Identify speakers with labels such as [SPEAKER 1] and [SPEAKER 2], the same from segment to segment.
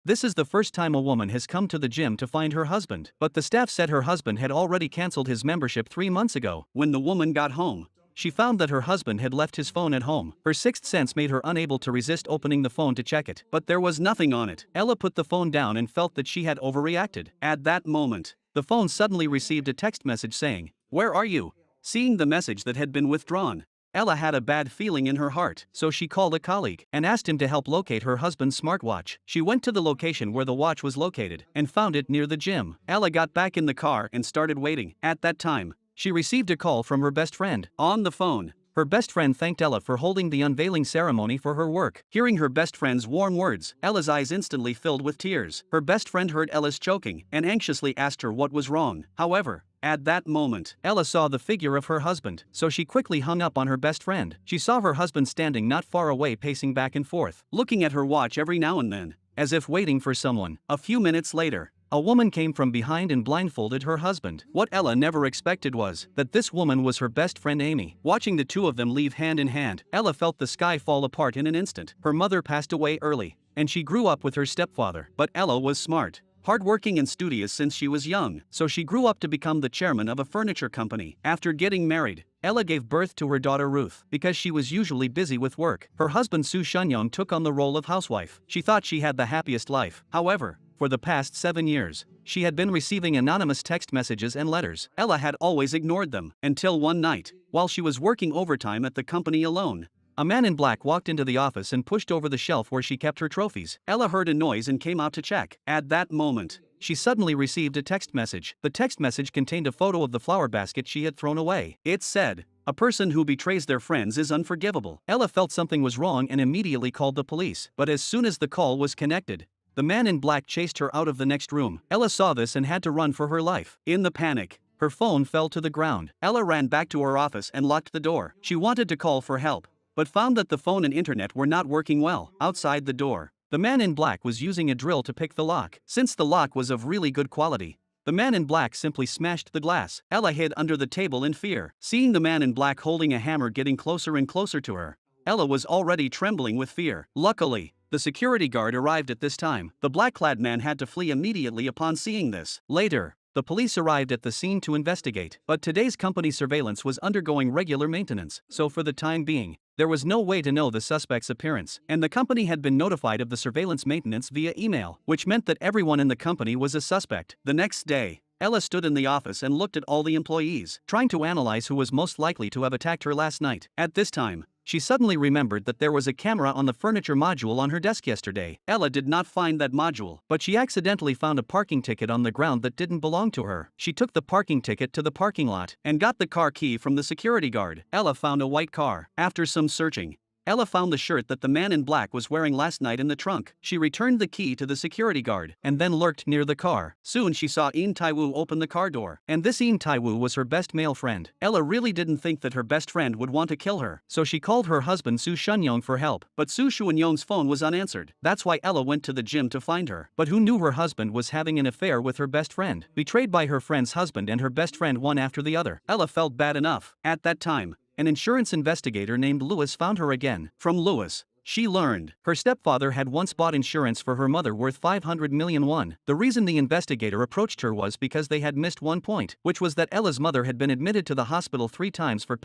[SPEAKER 1] This is the first time a woman has come to the gym to find her husband, but the staff said her husband had already cancelled his membership 3 months ago. When the woman got home, she found that her husband had left his phone at home. Her sixth sense made her unable to resist opening the phone to check it, but there was nothing on it. Ella put the phone down and felt that she had overreacted. At that moment, the phone suddenly received a text message saying, "Where are you?" Seeing the message that had been withdrawn, Ella had a bad feeling in her heart, so she called a colleague and asked him to help locate her husband's smartwatch. She went to the location where the watch was located and found it near the gym. Ella got back in the car and started waiting. At that time, she received a call from her best friend. On the phone, her best friend thanked Ella for holding the unveiling ceremony for her work. Hearing her best friend's warm words, Ella's eyes instantly filled with tears. Her best friend heard Ella's choking and anxiously asked her what was wrong. However, at that moment, Ella saw the figure of her husband, so she quickly hung up on her best friend. She saw her husband standing not far away, pacing back and forth, looking at her watch every now and then, as if waiting for someone. A few minutes later, a woman came from behind and blindfolded her husband. What Ella never expected was that this woman was her best friend Amy. Watching the two of them leave hand in hand, Ella felt the sky fall apart in an instant. Her mother passed away early, and she grew up with her stepfather. But Ella was smart, hardworking and studious since she was young, so she grew up to become the chairman of a furniture company. After getting married, Ella gave birth to her daughter Ruth. Because she was usually busy with work, her husband HWhen took on the role of housewife. She thought she had the happiest life. However, for the past 7 years, she had been receiving anonymous text messages and letters. Ella had always ignored them, until one night, while she was working overtime at the company alone, a man in black walked into the office and pushed over the shelf where she kept her trophies. Ella heard a noise and came out to check. At that moment, she suddenly received a text message. The text message contained a photo of the flower basket she had thrown away. It said, "A person who betrays their friends is unforgivable." Ella felt something was wrong and immediately called the police. But as soon as the call was connected, the man in black chased her out of the next room. Ella saw this and had to run for her life. In the panic, her phone fell to the ground. Ella ran back to her office and locked the door. She wanted to call for help, but found that the phone and internet were not working well. Outside the door, the man in black was using a drill to pick the lock. Since the lock was of really good quality, the man in black simply smashed the glass. Ella hid under the table in fear. Seeing the man in black holding a hammer getting closer and closer to her, Ella was already trembling with fear. Luckily, the security guard arrived at this time. The black-clad man had to flee immediately upon seeing this. Later, the police arrived at the scene to investigate, but today's company surveillance was undergoing regular maintenance, so for the time being, there was no way to know the suspect's appearance, and the company had been notified of the surveillance maintenance via email, which meant that everyone in the company was a suspect. The next day, Ella stood in the office and looked at all the employees, trying to analyze who was most likely to have attacked her last night. At this time, she suddenly remembered that there was a camera on the furniture module on her desk yesterday. Ella did not find that module, but she accidentally found a parking ticket on the ground that didn't belong to her. She took the parking ticket to the parking lot and got the car key from the security guard. Ella found a white car. After some searching, Ella found the shirt that the man in black was wearing last night in the trunk. She returned the key to the security guard and then lurked near the car. Soon she saw In Taiwu open the car door, and this In Taiwu was her best male friend. Ella really didn't think that her best friend would want to kill her, so she called her husband HWhen for help, but HWhen's phone was unanswered. That's why Ella went to the gym to find her. But who knew her husband was having an affair with her best friend? Betrayed by her friend's husband and her best friend one after the other. Ella felt bad enough. At that time, an insurance investigator named Lewis found her again. From Lewis, she learned her stepfather had once bought insurance for her mother worth 500 million won. The reason the investigator approached her was because they had missed one point, which was that Ella's mother had been admitted to the hospital 3 times for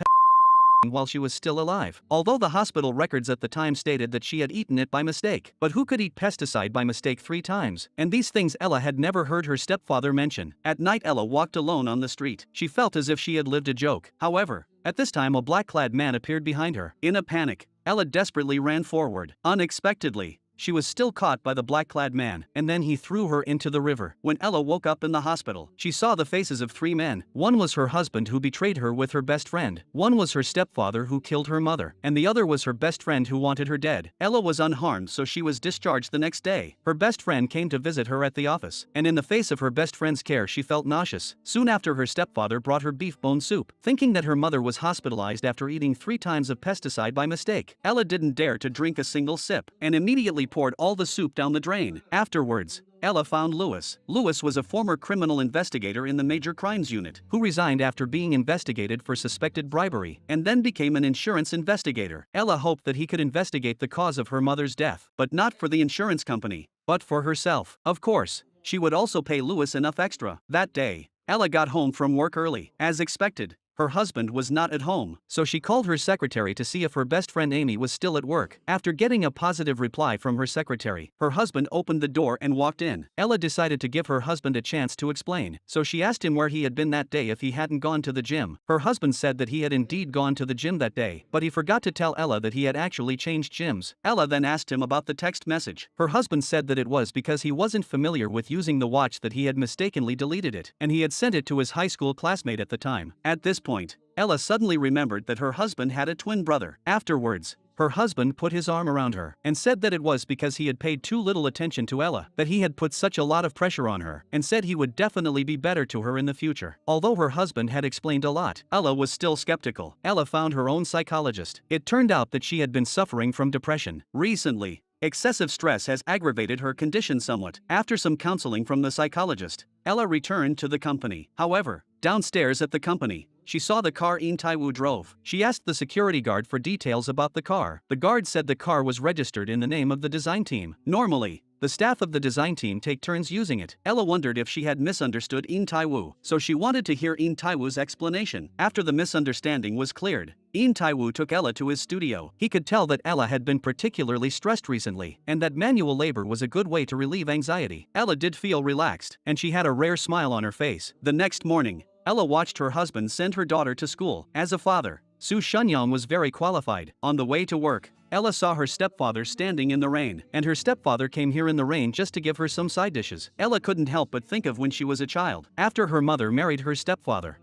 [SPEAKER 1] while she was still alive, although the hospital records at the time stated that she had eaten it by mistake. But who could eat pesticide by mistake 3 times? And these things Ella had never heard her stepfather mention. At night Ella walked alone on the street. She felt as if she had lived a joke. However, at this time a black-clad man appeared behind her. In a panic, Ella desperately ran forward. Unexpectedly, she was still caught by the black-clad man, and then he threw her into the river. When Ella woke up in the hospital, she saw the faces of 3 men. One was her husband who betrayed her with her best friend, one was her stepfather who killed her mother, and the other was her best friend who wanted her dead. Ella was unharmed, so she was discharged the next day. Her best friend came to visit her at the office, and in the face of her best friend's care she felt nauseous. Soon after, her stepfather brought her beef bone soup. Thinking that her mother was hospitalized after eating 3 times of pesticide by mistake, Ella didn't dare to drink a single sip, and immediately poured all the soup down the drain. Afterwards, Ella found Lewis. Lewis was a former criminal investigator in the Major Crimes Unit, who resigned after being investigated for suspected bribery, and then became an insurance investigator. Ella hoped that he could investigate the cause of her mother's death, but not for the insurance company. but for herself. Of course, she would also pay Louis enough extra. That day, Ella got home from work early. As expected, her husband was not at home, so she called her secretary to see if her best friend Amy was still at work. After getting a positive reply from her secretary, her husband opened the door and walked in. Ella decided to give her husband a chance to explain, so she asked him where he had been that day if he hadn't gone to the gym. Her husband said that he had indeed gone to the gym that day, but he forgot to tell Ella that he had actually changed gyms. Ella then asked him about the text message. Her husband said that it was because he wasn't familiar with using the watch that he had mistakenly deleted it, and he had sent it to his high school classmate at the time. At this point, Ella suddenly remembered that her husband had a twin brother. Afterwards, her husband put his arm around her and said that it was because he had paid too little attention to Ella, that he had put such a lot of pressure on her, and said he would definitely be better to her in the future. Although her husband had explained a lot, Ella was still skeptical. Ella found her own psychologist. It turned out that she had been suffering from depression. Recently, excessive stress has aggravated her condition somewhat. After some counseling from the psychologist, Ella returned to the company. However, downstairs at the company, she saw the car Tae-woo drove. She asked the security guard for details about the car. The guard said the car was registered in the name of the design team. Normally, the staff of the design team take turns using it. Ella wondered if she had misunderstood Tae-woo, so she wanted to hear Tae-woo's explanation. After the misunderstanding was cleared, Tae-woo took Ella to his studio. He could tell that Ella had been particularly stressed recently, and that manual labor was a good way to relieve anxiety. Ella did feel relaxed, and she had a rare smile on her face. The next morning, Ella watched her husband send her daughter to school. As a father, Soo Shun-young was very qualified. On the way to work, Ella saw her stepfather standing in the rain, and her stepfather came here in the rain just to give her some side dishes. Ella couldn't help but think of when she was a child. After her mother married her stepfather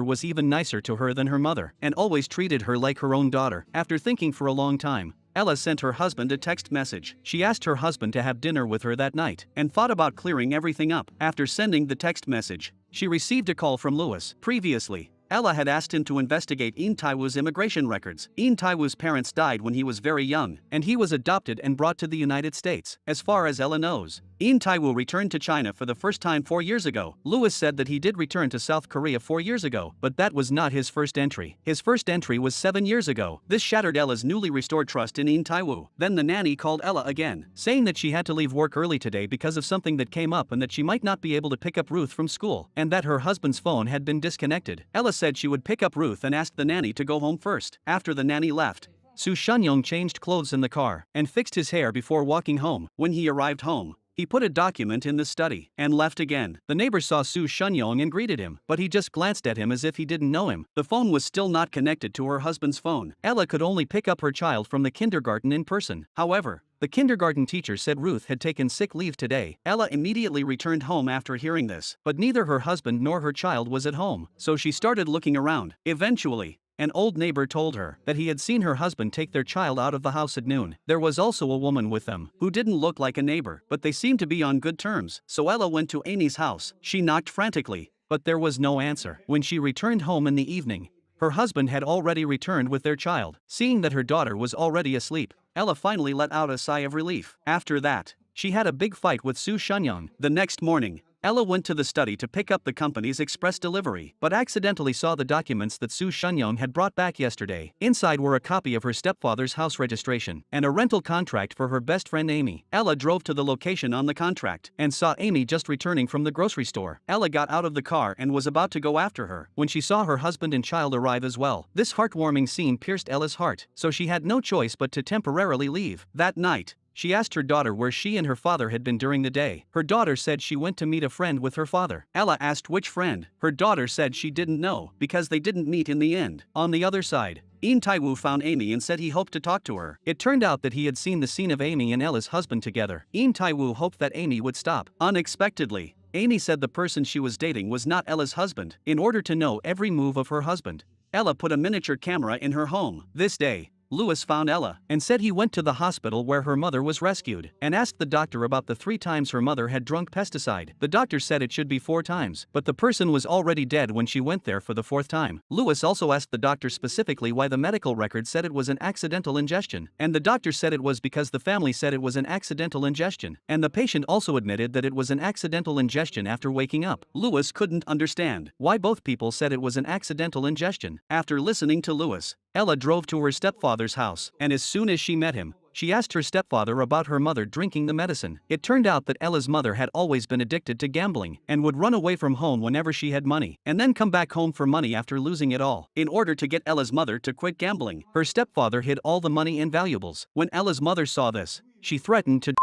[SPEAKER 1] was even nicer to her than her mother, and always treated her like her own daughter. After thinking for a long time, Ella sent her husband a text message. She asked her husband to have dinner with her that night, and thought about clearing everything up. After sending the text message, she received a call from Louis. Previously, Ella had asked him to investigate Tae-woo's immigration records. Tae-woo's parents died when he was very young, and he was adopted and brought to the United States. As far as Ella knows, Tae-woo returned to China for the first time 4 years ago. Louis said that he did return to South Korea 4 years ago, but that was not his first entry. His first entry was 7 years ago. This shattered Ella's newly restored trust in Tae-woo. Then the nanny called Ella again, saying that she had to leave work early today because of something that came up and that she might not be able to pick up Ruth from school, and that her husband's phone had been disconnected. Ella said she would pick up Ruth and asked the nanny to go home first. After the nanny left, Soo Shun-young changed clothes in the car and fixed his hair before walking home. When he arrived home, he put a document in the study and left again. The neighbor saw Soo Shun-young and greeted him, but he just glanced at him as if he didn't know him. The phone was still not connected to her husband's phone. Ella could only pick up her child from the kindergarten in person. However, the kindergarten teacher said Ruth had taken sick leave today. Ella immediately returned home after hearing this, but neither her husband nor her child was at home, so she started looking around. Eventually, an old neighbor told her that he had seen her husband take their child out of the house at noon. There was also a woman with them who didn't look like a neighbor, but they seemed to be on good terms. So Ella went to Amy's house. She knocked frantically, but there was no answer. When she returned home in the evening, her husband had already returned with their child. Seeing that her daughter was already asleep, Ella finally let out a sigh of relief. After that, she had a big fight with Soo Shun-young. The next morning, Ella went to the study to pick up the company's express delivery, but accidentally saw the documents that Soo Shun-young had brought back yesterday. Inside were a copy of her stepfather's house registration and a rental contract for her best friend Amy. Ella drove to the location on the contract and saw Amy just returning from the grocery store. Ella got out of the car and was about to go after her when she saw her husband and child arrive as well. This heartwarming scene pierced Ella's heart, so she had no choice but to temporarily leave. That night, she asked her daughter where she and her father had been during the day. Her daughter said she went to meet a friend with her father. Ella asked which friend. Her daughter said she didn't know because they didn't meet in the end. On the other side, Tae-woo found Amy and said he hoped to talk to her. It turned out that he had seen the scene of Amy and Ella's husband together. Tae-woo hoped that Amy would stop. Unexpectedly, Amy said the person she was dating was not Ella's husband. In order to know every move of her husband, Ella put a miniature camera in her home. This day, Louis found Ella and said he went to the hospital where her mother was rescued and asked the doctor about the 3 times her mother had drunk pesticide. The doctor said it should be 4 times, but the person was already dead when she went there for the 4th time. Louis also asked the doctor specifically why the medical record said it was an accidental ingestion, and the doctor said it was because the family said it was an accidental ingestion, and the patient also admitted that it was an accidental ingestion after waking up. Louis couldn't understand why both people said it was an accidental ingestion. After listening to Louis, Ella drove to her stepfather's house, and as soon as she met him, She asked her stepfather about her mother drinking the medicine. It turned out that Ella's mother had always been addicted to gambling and would run away from home whenever she had money, and then come back home for money after losing it all. In order to get Ella's mother to quit gambling, her stepfather hid all the money and valuables. When Ella's mother saw this, she threatened to.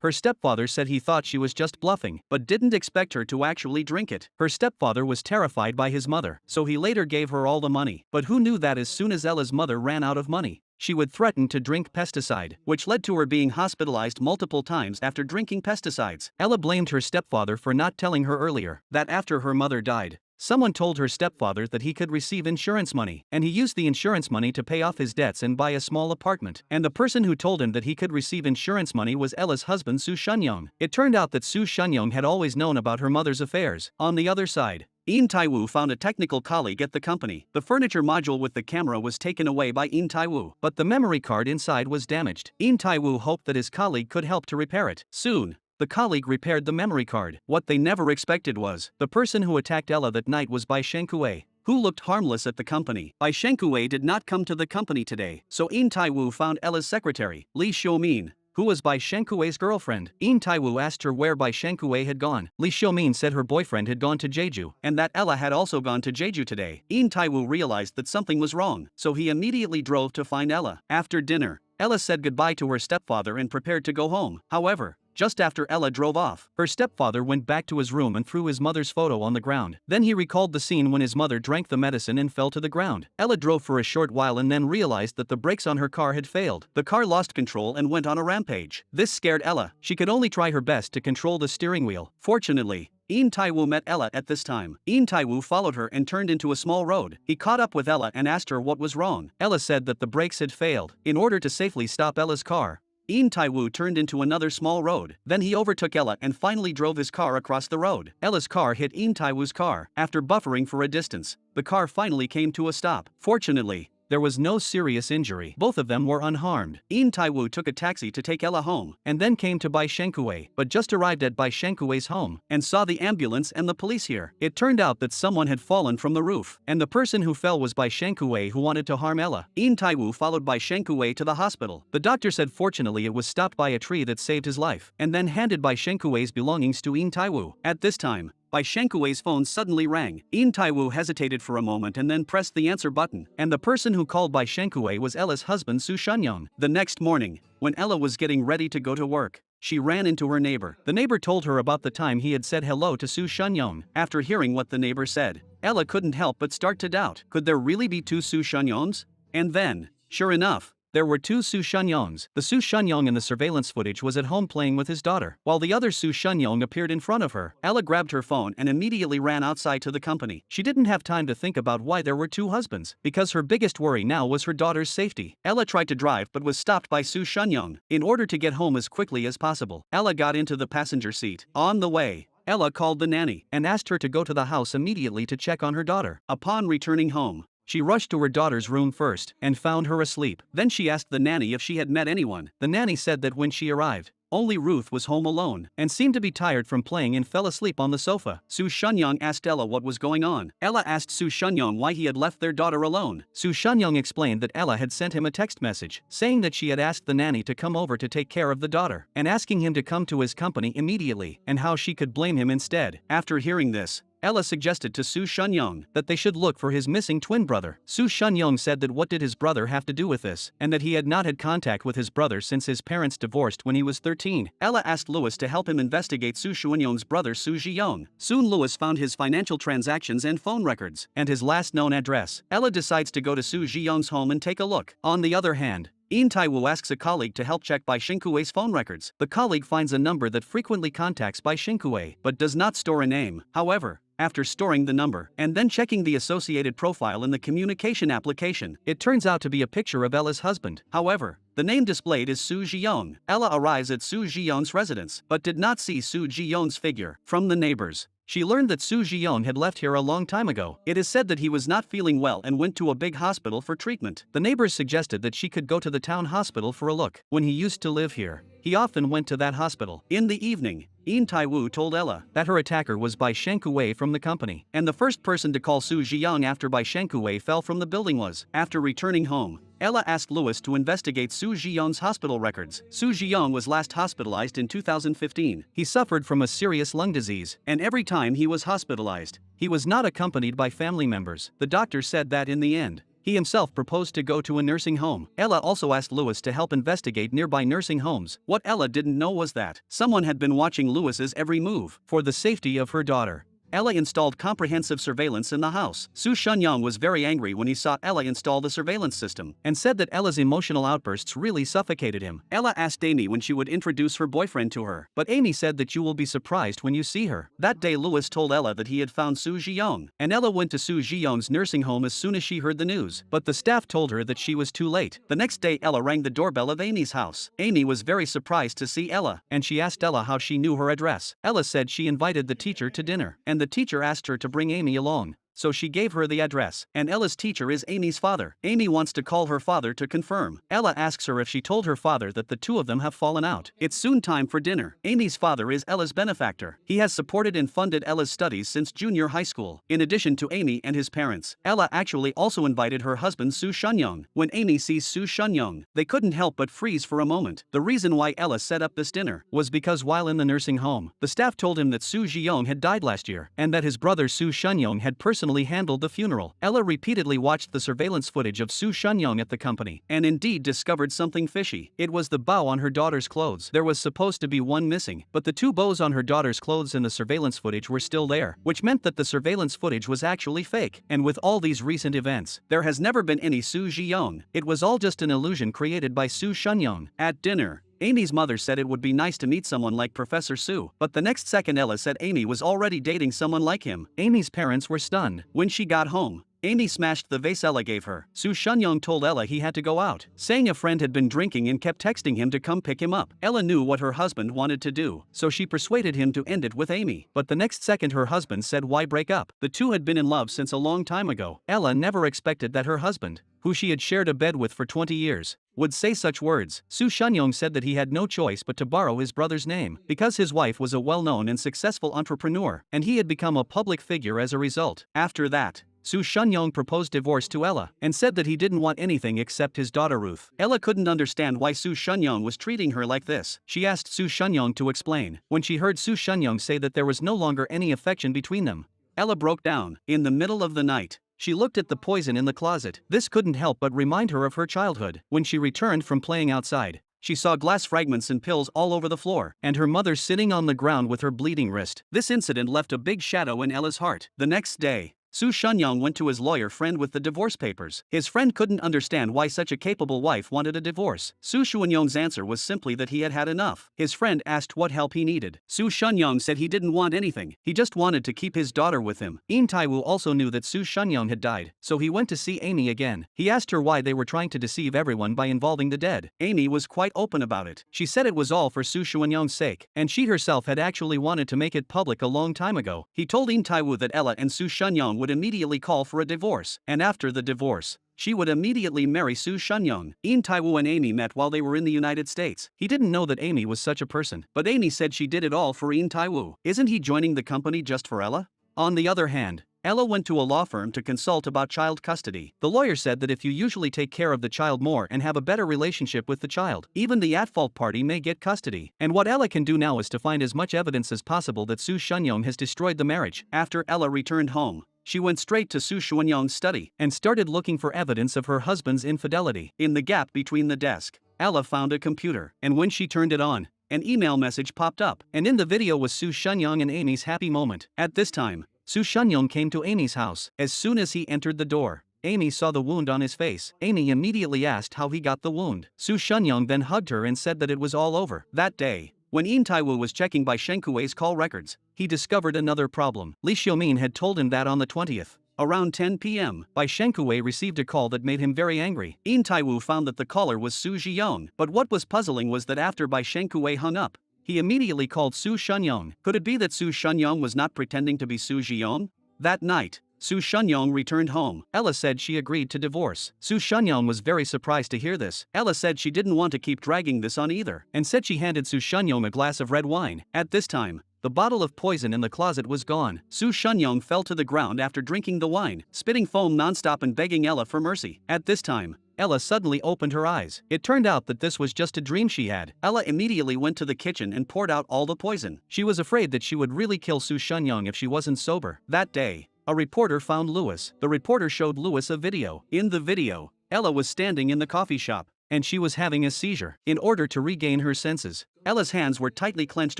[SPEAKER 1] Her stepfather said he thought she was just bluffing, but didn't expect her to actually drink it. Her stepfather was terrified by his mother, so he later gave her all the money. But who knew that as soon as Ella's mother ran out of money, she would threaten to drink pesticide, which led to her being hospitalized multiple times after drinking pesticides. Ella blamed her stepfather for not telling her earlier that after her mother died, someone told her stepfather that he could receive insurance money, and he used the insurance money to pay off his debts and buy a small apartment. And the person who told him that he could receive insurance money was Ella's husband Su Shunyong. It turned out that Su Shunyong had always known about her mother's affairs. On the other side, In Tai-woo found a technical colleague at the company. The furniture module with the camera was taken away by In Tai-woo, but the memory card inside was damaged. In Tai-woo hoped that his colleague could help to repair it. Soon, the colleague repaired the memory card. What they never expected was, the person who attacked Ella that night was Bai Shenkue, who looked harmless at the company. Bai Shenkue did not come to the company today, so In Tai-woo found Ella's secretary, Lee Xiumin, who was Bai Shenkue's girlfriend. In Tai-woo asked her where Bai Shenkue had gone. Lee Xiumin said her boyfriend had gone to Jeju, and that Ella had also gone to Jeju today. In Tai-woo realized that something was wrong, so he immediately drove to find Ella. After dinner, Ella said goodbye to her stepfather and prepared to go home. However, just after Ella drove off, her stepfather went back to his room and threw his mother's photo on the ground. Then he recalled the scene when his mother drank the medicine and fell to the ground. Ella drove for a short while and then realized that the brakes on her car had failed. The car lost control and went on a rampage. This scared Ella. She could only try her best to control the steering wheel. Fortunately, In Tai-woo met Ella at this time. In Tai-woo followed her and turned into a small road. He caught up with Ella and asked her what was wrong. Ella said that the brakes had failed. In order to safely stop Ella's car, In Tai-woo turned into another small road. Then he overtook Ella and finally drove his car across the road. Ella's car hit In Tai-woo's car. After buffering for a distance, the car finally came to a stop. Fortunately, there was no serious injury. Both of them were unharmed. In Tai-woo took a taxi to take Ella home, and then came to Bai Shenkue, but just arrived at Bai Shenkue's home, and saw the ambulance and the police here. It turned out that someone had fallen from the roof, and the person who fell was Bai Shenkue, who wanted to harm Ella. In Tai-woo followed Bai Shenkue to the hospital. The doctor said fortunately it was stopped by a tree that saved his life, and then handed Bai Shenkue's belongings to In Tai-woo. At this time, Bai Shenkue's phone suddenly rang. In Tai-woo hesitated for a moment and then pressed the answer button, and the person who called Bai Shenkue was Ella's husband Su Shunyong. The next morning, when Ella was getting ready to go to work, she ran into her neighbor. The neighbor told her about the time he had said hello to Su Shunyong. After hearing what the neighbor said, Ella couldn't help but start to doubt. Could there really be two Su Shunyongs? And then, sure enough, there were two Su Shunyongs. The Su Shunyong in the surveillance footage was at home playing with his daughter, while the other Su Shunyong appeared in front of her. Ella grabbed her phone and immediately ran outside to the company. She didn't have time to think about why there were two husbands, because her biggest worry now was her daughter's safety. Ella tried to drive but was stopped by Su Shunyong. In order to get home as quickly as possible, Ella got into the passenger seat. On the way, Ella called the nanny and asked her to go to the house immediately to check on her daughter. Upon returning home, she rushed to her daughter's room first and found her asleep. Then she asked the nanny if she had met anyone. The nanny said that when she arrived, only Ruth was home alone and seemed to be tired from playing and fell asleep on the sofa. Su Shunyong asked Ella what was going on. Ella asked Su Shunyong why he had left their daughter alone. Su Shunyong explained that Ella had sent him a text message saying that she had asked the nanny to come over to take care of the daughter and asking him to come to his company immediately and how she could blame him instead. After hearing this, Ella suggested to Su Shunyong that they should look for his missing twin brother. Su Shunyong said that what did his brother have to do with this, and that he had not had contact with his brother since his parents divorced when he was 13. Ella asked Louis to help him investigate Su Shunyong's brother Su Zhiyong. Soon Louis found his financial transactions and phone records, and his last known address. Ella decides to go to Su Zhiyong's home and take a look. On the other hand, In Tai-woo asks a colleague to help check Bai Shenkue's phone records. The colleague finds a number that frequently contacts Bai Shenkue, but does not store a name. However, after storing the number and then checking the associated profile in the communication application, it turns out to be a picture of Ella's husband. However, the name displayed is Su Zhiyong. Ella arrives at Su Zhiyong's residence, but did not see Su Zhiyong's figure. From the neighbors, she learned that Su Zhiyong had left here a long time ago. It is said that he was not feeling well and went to a big hospital for treatment. The neighbors suggested that she could go to the town hospital for a look. When he used to live here, he often went to that hospital. In the evening, In Tai-woo told Ella that her attacker was Bai Shankuwei from the company, and the first person to call Su Ziyang after Bai Shankuwei fell from the building was. After returning home, Ella asked Lewis to investigate Su Ziyang's hospital records. Su Ziyang was last hospitalized in 2015. He suffered from a serious lung disease, and every time he was hospitalized, he was not accompanied by family members. The doctor said that in the end, he himself proposed to go to a nursing home. Ella also asked Lewis to help investigate nearby nursing homes. What Ella didn't know was that someone had been watching Lewis's every move. For the safety of her daughter, Ella installed comprehensive surveillance in the house. Su Shunyang was very angry when he saw Ella install the surveillance system, and said that Ella's emotional outbursts really suffocated him. Ella asked Amy when she would introduce her boyfriend to her, but Amy said that you will be surprised when you see her. That day Lewis told Ella that he had found Su Ziyang, and Ella went to Su Ziyang's nursing home as soon as she heard the news, but the staff told her that she was too late. The next day Ella rang the doorbell of Amy's house. Amy was very surprised to see Ella, and she asked Ella how she knew her address. Ella said she invited the teacher to dinner, and the teacher asked her to bring Amy along. So she gave her the address, and Ella's teacher is Amy's father. Amy wants to call her father to confirm. Ella asks her if she told her father that the two of them have fallen out. It's soon time for dinner. Amy's father is Ella's benefactor. He has supported and funded Ella's studies since junior high school. In addition to Amy and his parents, Ella actually also invited her husband Su Shunyang. When Amy sees Su Shunyang, they couldn't help but freeze for a moment. The reason why Ella set up this dinner was because while in the nursing home, the staff told him that Su Ziyang had died last year, and that his brother Su Shunyang had personally handled the funeral. Ella repeatedly watched the surveillance footage of Su Shunyang at the company, and indeed discovered something fishy. It was the bow on her daughter's clothes. There was supposed to be one missing, but the two bows on her daughter's clothes in the surveillance footage were still there, which meant that the surveillance footage was actually fake. And with all these recent events, there has never been any Su Ziyang. It was all just an illusion created by Su Shunyang. At dinner, Amy's mother said it would be nice to meet someone like Professor Su, but the next second Ella said Amy was already dating someone like him. Amy's parents were stunned. When she got home, Amy smashed the vase Ella gave her. Su Shunyang told Ella he had to go out, saying a friend had been drinking and kept texting him to come pick him up. Ella knew what her husband wanted to do, so she persuaded him to end it with Amy. But the next second her husband said why break up? The two had been in love since a long time ago. Ella never expected that her husband, who she had shared a bed with for 20 years, would say such words. Su Shunyang said that he had no choice but to borrow his brother's name, because his wife was a well-known and successful entrepreneur, and he had become a public figure as a result. After that, Su Shunyang proposed divorce to Ella, and said that he didn't want anything except his daughter Ruth. Ella couldn't understand why Su Shunyang was treating her like this. She asked Su Shunyang to explain. When she heard Su Shunyang say that there was no longer any affection between them, Ella broke down. In the middle of the night, she looked at the poison in the closet. This couldn't help but remind her of her childhood. When she returned from playing outside, she saw glass fragments and pills all over the floor, and her mother sitting on the ground with her bleeding wrist. This incident left a big shadow in Ella's heart. The next day, Su Shunyang went to his lawyer friend with the divorce papers. His friend couldn't understand why such a capable wife wanted a divorce. Su Shunyang's answer was simply that he had had enough. His friend asked what help he needed. Su Shunyang said he didn't want anything, he just wanted to keep his daughter with him. In Tai-woo also knew that Su Shunyang had died, so he went to see Amy again. He asked her why they were trying to deceive everyone by involving the dead. Amy was quite open about it. She said it was all for Su Shunyang's sake, and she herself had actually wanted to make it public a long time ago. He told In Tai-woo that Ella and Su Shunyang would immediately call for a divorce, and after the divorce, she would immediately marry Su Shunyang. In Tai-woo and Amy met while they were in the United States. He didn't know that Amy was such a person, but Amy said she did it all for In Tai-woo. Isn't he joining the company just for Ella? On the other hand, Ella went to a law firm to consult about child custody. The lawyer said that if you usually take care of the child more and have a better relationship with the child, even the at-fault party may get custody. And what Ella can do now is to find as much evidence as possible that Su Shunyang has destroyed the marriage. After Ella returned home, she went straight to Su Shunyang's study and started looking for evidence of her husband's infidelity. In the gap between the desk, Ella found a computer, and when she turned it on, an email message popped up, and in the video was Su Shunyang and Amy's happy moment. At this time, Su Shunyang came to Amy's house. As soon as he entered the door, Amy saw the wound on his face. Amy immediately asked how he got the wound. Su Shunyang then hugged her and said that it was all over. That day, when In Tai-woo was checking Bai Shenkuei's call records, he discovered another problem. Lee Xiaomin had told him that on the 20th, around 10 p.m., Bai Shenkuei received a call that made him very angry. In Tai-woo found that the caller was Su Ziyang, but what was puzzling was that after Bai Shenkuei hung up, he immediately called Su Shunyang. Could it be that Su Shunyang was not pretending to be Su Ziyang? That night, Su Shunyong returned home. Ella said she agreed to divorce. Su Shunyong was very surprised to hear this. Ella said she didn't want to keep dragging this on either, and said she handed Su Shunyong a glass of red wine. At this time, the bottle of poison in the closet was gone. Su Shunyong fell to the ground after drinking the wine, spitting foam nonstop and begging Ella for mercy. At this time, Ella suddenly opened her eyes. It turned out that this was just a dream she had. Ella immediately went to the kitchen and poured out all the poison. She was afraid that she would really kill Su Shunyong if she wasn't sober. That day, a reporter found Louis. The reporter showed Louis a video. In the video, Ella was standing in the coffee shop, and she was having a seizure. In order to regain her senses, Ella's hands were tightly clenched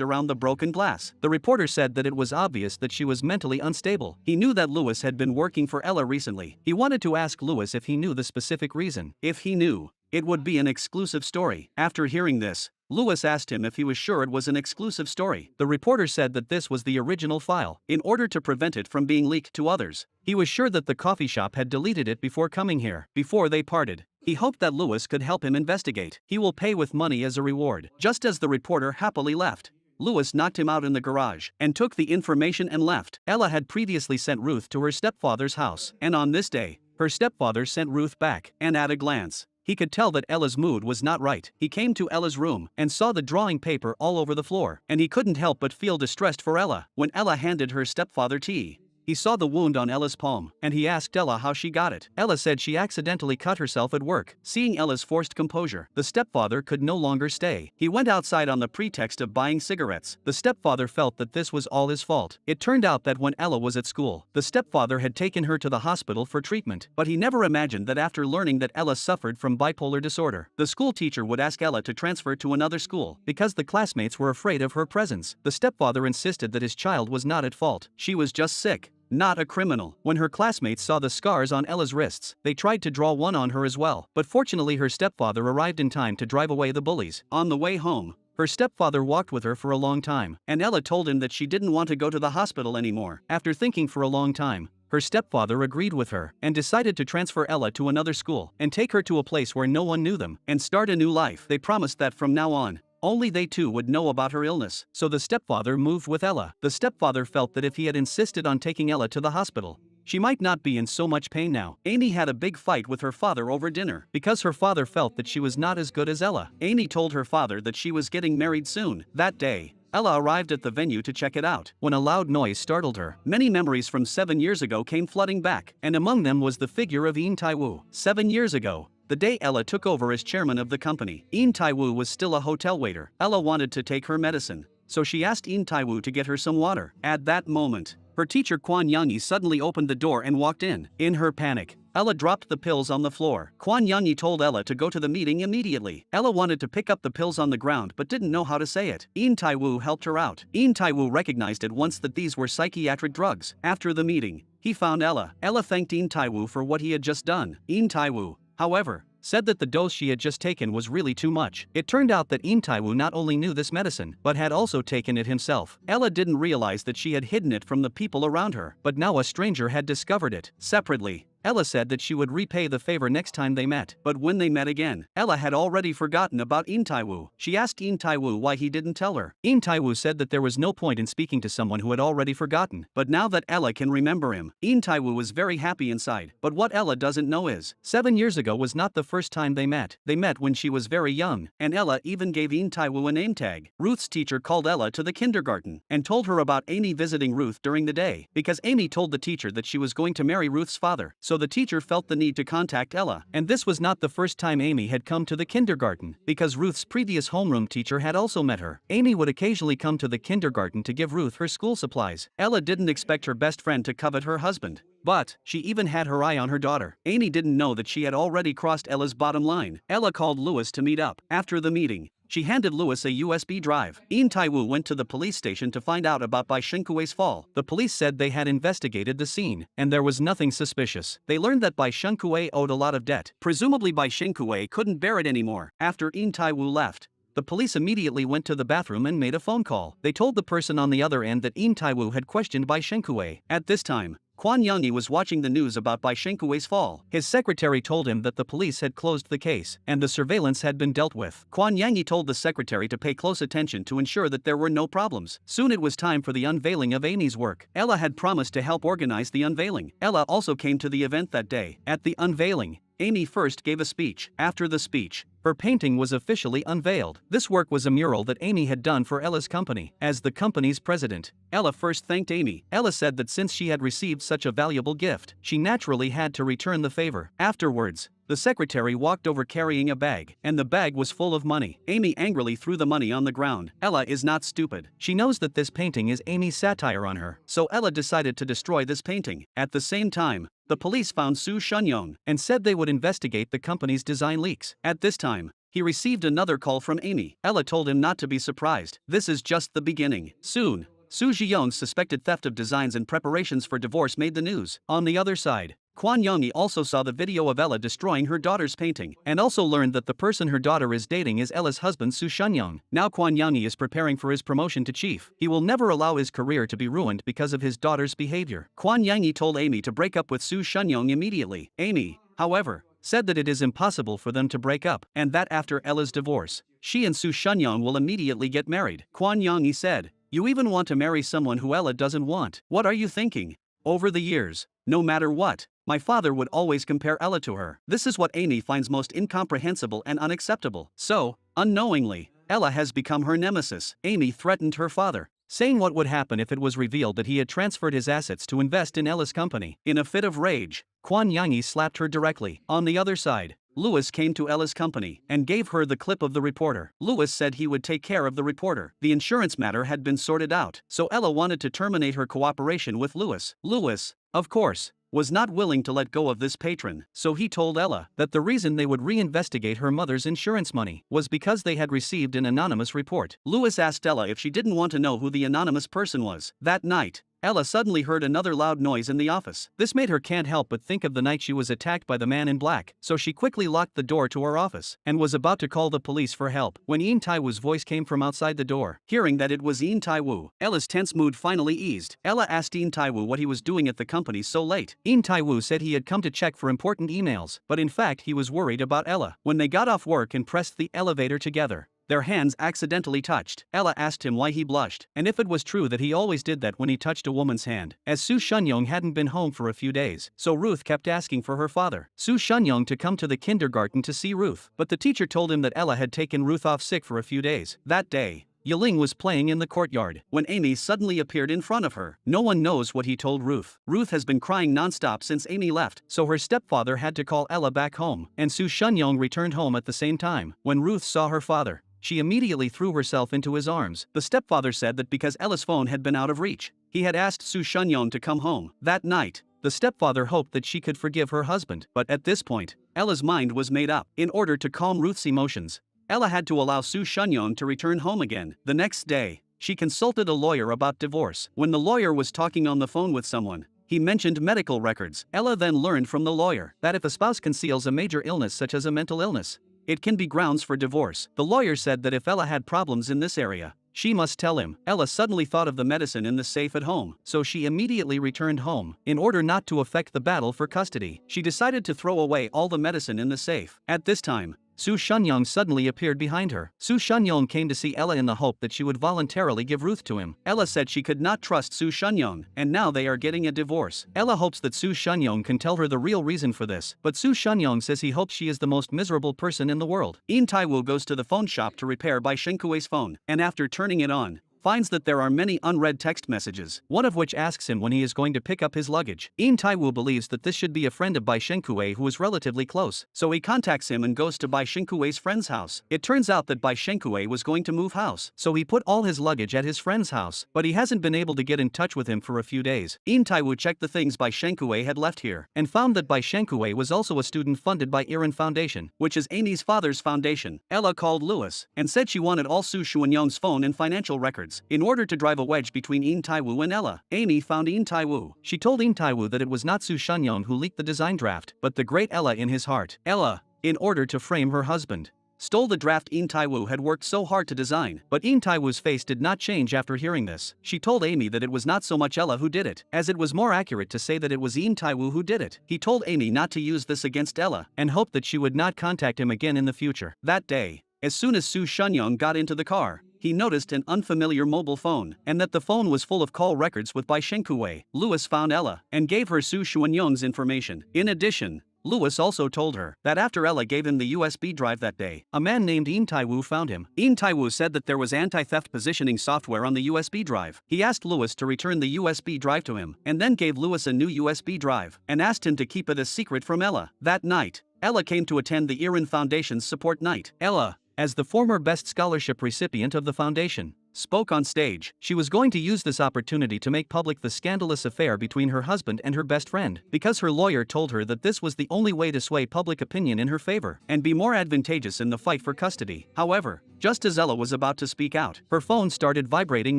[SPEAKER 1] around the broken glass. The reporter said that it was obvious that she was mentally unstable. He knew that Louis had been working for Ella recently. He wanted to ask Louis if he knew the specific reason. If he knew, it would be an exclusive story. After hearing this, Louis asked him if he was sure it was an exclusive story. The reporter said that this was the original file. In order to prevent it from being leaked to others, he was sure that the coffee shop had deleted it before coming here. Before they parted, he hoped that Louis could help him investigate. He will pay with money as a reward. Just as the reporter happily left, Louis knocked him out in the garage and took the information and left. Ella had previously sent Ruth to her stepfather's house, and on this day, her stepfather sent Ruth back, and at a glance, he could tell that Ella's mood was not right. He came to Ella's room and saw the drawing paper all over the floor, and he couldn't help but feel distressed for Ella. When Ella handed her stepfather tea, he saw the wound on Ella's palm, and he asked Ella how she got it. Ella said she accidentally cut herself at work. Seeing Ella's forced composure, the stepfather could no longer stay. He went outside on the pretext of buying cigarettes. The stepfather felt that this was all his fault. It turned out that when Ella was at school, the stepfather had taken her to the hospital for treatment, but he never imagined that after learning that Ella suffered from bipolar disorder, the school teacher would ask Ella to transfer to another school because the classmates were afraid of her presence. The stepfather insisted that his child was not at fault. She was just sick, not a criminal. When her classmates saw the scars on Ella's wrists, they tried to draw one on her as well, but fortunately her stepfather arrived in time to drive away the bullies. On the way home, her stepfather walked with her for a long time, and Ella told him that she didn't want to go to the hospital anymore. After thinking for a long time, her stepfather agreed with her and decided to transfer Ella to another school and take her to a place where no one knew them and start a new life. They promised that from now on, only they two would know about her illness. So the stepfather moved with Ella. The stepfather felt that if he had insisted on taking Ella to the hospital, she might not be in so much pain now. Amy had a big fight with her father over dinner because her father felt that she was not as good as Ella. Amy told her father that she was getting married soon. That day, Ella arrived at the venue to check it out when a loud noise startled her. Many memories from 7 years ago came flooding back, and among them was the figure of Yin Tai-woo. 7 years ago, the day Ella took over as chairman of the company, Yin Tai-woo was still a hotel waiter. Ella wanted to take her medicine, so she asked Yin Tai-woo to get her some water. At that moment, her teacher Kwan Young-yi suddenly opened the door and walked in. In her panic, Ella dropped the pills on the floor. Kwan Young-yi told Ella to go to the meeting immediately. Ella wanted to pick up the pills on the ground but didn't know how to say it. Yin Tai-woo helped her out. Yin Tai-woo recognized at once that these were psychiatric drugs. After the meeting, he found Ella. Ella thanked Yin Tai-woo for what he had just done. Yin Tai-woo, however, said that the dose she had just taken was really too much. It turned out that Yin Tai-woo not only knew this medicine, but had also taken it himself. Ella didn't realize that she had hidden it from the people around her, but now a stranger had discovered it. Separately, Ella said that she would repay the favor next time they met, but when they met again, Ella had already forgotten about Yin Tai-woo. She asked Yin Tai-woo why he didn't tell her. Yin Tai-woo said that there was no point in speaking to someone who had already forgotten, but now that Ella can remember him, Yin Tai-woo was very happy inside. But what Ella doesn't know is, 7 years ago was not the first time they met. They met when she was very young, and Ella even gave Yin Tai-woo a name tag. Ruth's teacher called Ella to the kindergarten and told her about Amy visiting Ruth during the day, because Amy told the teacher that she was going to marry Ruth's father. So the teacher felt the need to contact Ella, and this was not the first time Amy had come to the kindergarten, because Ruth's previous homeroom teacher had also met her. Amy would occasionally come to the kindergarten to give Ruth her school supplies. Ella didn't expect her best friend to covet her husband, but she even had her eye on her daughter. Amy didn't know that she had already crossed Ella's bottom line. Ella called Louis to meet up. After the meeting, she handed Louis a USB drive. Yin Tai-woo went to the police station to find out about Bai Shengkui's fall. The police said they had investigated the scene, and there was nothing suspicious. They learned that Bai Shengkui owed a lot of debt. Presumably Bai Shengkui couldn't bear it anymore. After Yin Tai-woo left, the police immediately went to the bathroom and made a phone call. They told the person on the other end that Yin Tai-woo had questioned Bai Shengkui. At this time, Kwon Young-hee was watching the news about Bai Shengkui's fall. His secretary told him that the police had closed the case, and the surveillance had been dealt with. Kwon Young-hee told the secretary to pay close attention to ensure that there were no problems. Soon it was time for the unveiling of Amy's work. Ella had promised to help organize the unveiling. Ella also came to the event that day. At the unveiling, Amy first gave a speech. After the speech, her painting was officially unveiled. This work was a mural that Amy had done for Ella's company. As the company's president, Ella first thanked Amy. Ella said that since she had received such a valuable gift, she naturally had to return the favor. Afterwards, the secretary walked over carrying a bag, and the bag was full of money. Amy angrily threw the money on the ground. Ella is not stupid. She knows that this painting is Amy's satire on her, so Ella decided to destroy this painting. At the same time, the police found Soo Shun-young and said they would investigate the company's design leaks. At this time, he received another call from Amy. Ella told him not to be surprised. This is just the beginning. Soon, Soo Ji-young's suspected theft of designs and preparations for divorce made the news. On the other side, Kwon Young-hee also saw the video of Ella destroying her daughter's painting, and also learned that the person her daughter is dating is Ella's husband Soo Shun-young. Now Kwon Young-hee is preparing for his promotion to chief. He will never allow his career to be ruined because of his daughter's behavior. Kwon Young-hee told Amy to break up with Soo Shun-young immediately. Amy, however, said that it is impossible for them to break up, and that after Ella's divorce, she and Soo Shun-young will immediately get married. Kwon Young-hee said, "You even want to marry someone who Ella doesn't want. What are you thinking? Over the years, no matter what, my father would always compare Ella to her." This is what Amy finds most incomprehensible and unacceptable. So, unknowingly, Ella has become her nemesis. Amy threatened her father, saying what would happen if it was revealed that he had transferred his assets to invest in Ella's company. In a fit of rage, Kwon Young-hee slapped her directly. On the other side, Lewis came to Ella's company and gave her the clip of the reporter. Lewis said he would take care of the reporter. The insurance matter had been sorted out, so Ella wanted to terminate her cooperation with Lewis. Lewis, of course, was not willing to let go of this patron, so he told Ella that the reason they would reinvestigate her mother's insurance money was because they had received an anonymous report. Lewis asked Ella if she didn't want to know who the anonymous person was. That night, Ella suddenly heard another loud noise in the office. This made her can't help but think of the night she was attacked by the man in black, so she quickly locked the door to her office and was about to call the police for help when Eun Tae-woo's voice came from outside the door. Hearing that it was Eun Tae-woo, Ella's tense mood finally eased. Ella asked Eun Tae-woo what he was doing at the company so late. Eun Tae-woo said he had come to check for important emails, but in fact he was worried about Ella. When they got off work and pressed the elevator together, their hands accidentally touched. Ella asked him why he blushed, and if it was true that he always did that when he touched a woman's hand. As Soo Shun-young hadn't been home for a few days, so Ruth kept asking for her father, Soo Shun-young, to come to the kindergarten to see Ruth. But the teacher told him that Ella had taken Ruth off sick for a few days. That day, Yiling was playing in the courtyard when Amy suddenly appeared in front of her. No one knows what he told Ruth. Ruth has been crying non-stop since Amy left, so her stepfather had to call Ella back home, and Soo Shun-young returned home at the same time. When Ruth saw her father, she immediately threw herself into his arms. The stepfather said that because Ella's phone had been out of reach, he had asked Soo Shun-young to come home. That night, the stepfather hoped that she could forgive her husband, but at this point, Ella's mind was made up. In order to calm Ruth's emotions, Ella had to allow Soo Shun-young to return home again. The next day, she consulted a lawyer about divorce. When the lawyer was talking on the phone with someone, he mentioned medical records. Ella then learned from the lawyer that if a spouse conceals a major illness such as a mental illness, it can be grounds for divorce. The lawyer said that if Ella had problems in this area, she must tell him. Ella suddenly thought of the medicine in the safe at home, so she immediately returned home. In order not to affect the battle for custody, she decided to throw away all the medicine in the safe. At this time, Soo Shun-young suddenly appeared behind her. Soo Shun-young came to see Ella in the hope that she would voluntarily give Ruth to him. Ella said she could not trust Soo Shun-young, and now they are getting a divorce. Ella hopes that Soo Shun-young can tell her the real reason for this, but Soo Shun-young says he hopes she is the most miserable person in the world. Eun Tae-woo goes to the phone shop to repair Bai Shengkui's phone, and after turning it on, finds that there are many unread text messages, one of which asks him when he is going to pick up his luggage. Eun Tae-woo believes that this should be a friend of Bai Shengkui who is relatively close, so he contacts him and goes to Bai Shengkui's friend's house. It turns out that Bai Shengkui was going to move house, so he put all his luggage at his friend's house, but he hasn't been able to get in touch with him for a few days. Eun Tae-woo checked the things Bai Shengkui had left here, and found that Bai Shengkui was also a student funded by Iran Foundation, which is Amy's father's foundation. Ella called Lewis, and said she wanted all Soo Shun-young's phone and financial records, in order to drive a wedge between Eun Tae-woo and Ella. Amy found Eun Tae-woo. She told Eun Tae-woo that it was not Soo Shun-young who leaked the design draft, but the great Ella in his heart. Ella, in order to frame her husband, stole the draft In Taiwu had worked so hard to design. But In Taiwu's face did not change after hearing this. She told Amy that it was not so much Ella who did it, as it was more accurate to say that it was In Taiwu who did it. He told Amy not to use this against Ella, and hoped that she would not contact him again in the future. That day, as soon as Su Shunyong got into the car, he noticed an unfamiliar mobile phone, and that the phone was full of call records with Bai Shenkuwei. Lewis found Ella, and gave her Su Shunyong's information. In addition, Lewis also told her that after Ella gave him the USB drive that day, a man named In Taiwu found him. In Taiwu said that there was anti-theft positioning software on the USB drive. He asked Lewis to return the USB drive to him, and then gave Lewis a new USB drive, and asked him to keep it a secret from Ella. That night, Ella came to attend the Iran Foundation's support night. Ella, as the former best scholarship recipient of the foundation, spoke on stage. She was going to use this opportunity to make public the scandalous affair between her husband and her best friend, because her lawyer told her that this was the only way to sway public opinion in her favor and be more advantageous in the fight for custody. However, just as Ella was about to speak out, her phone started vibrating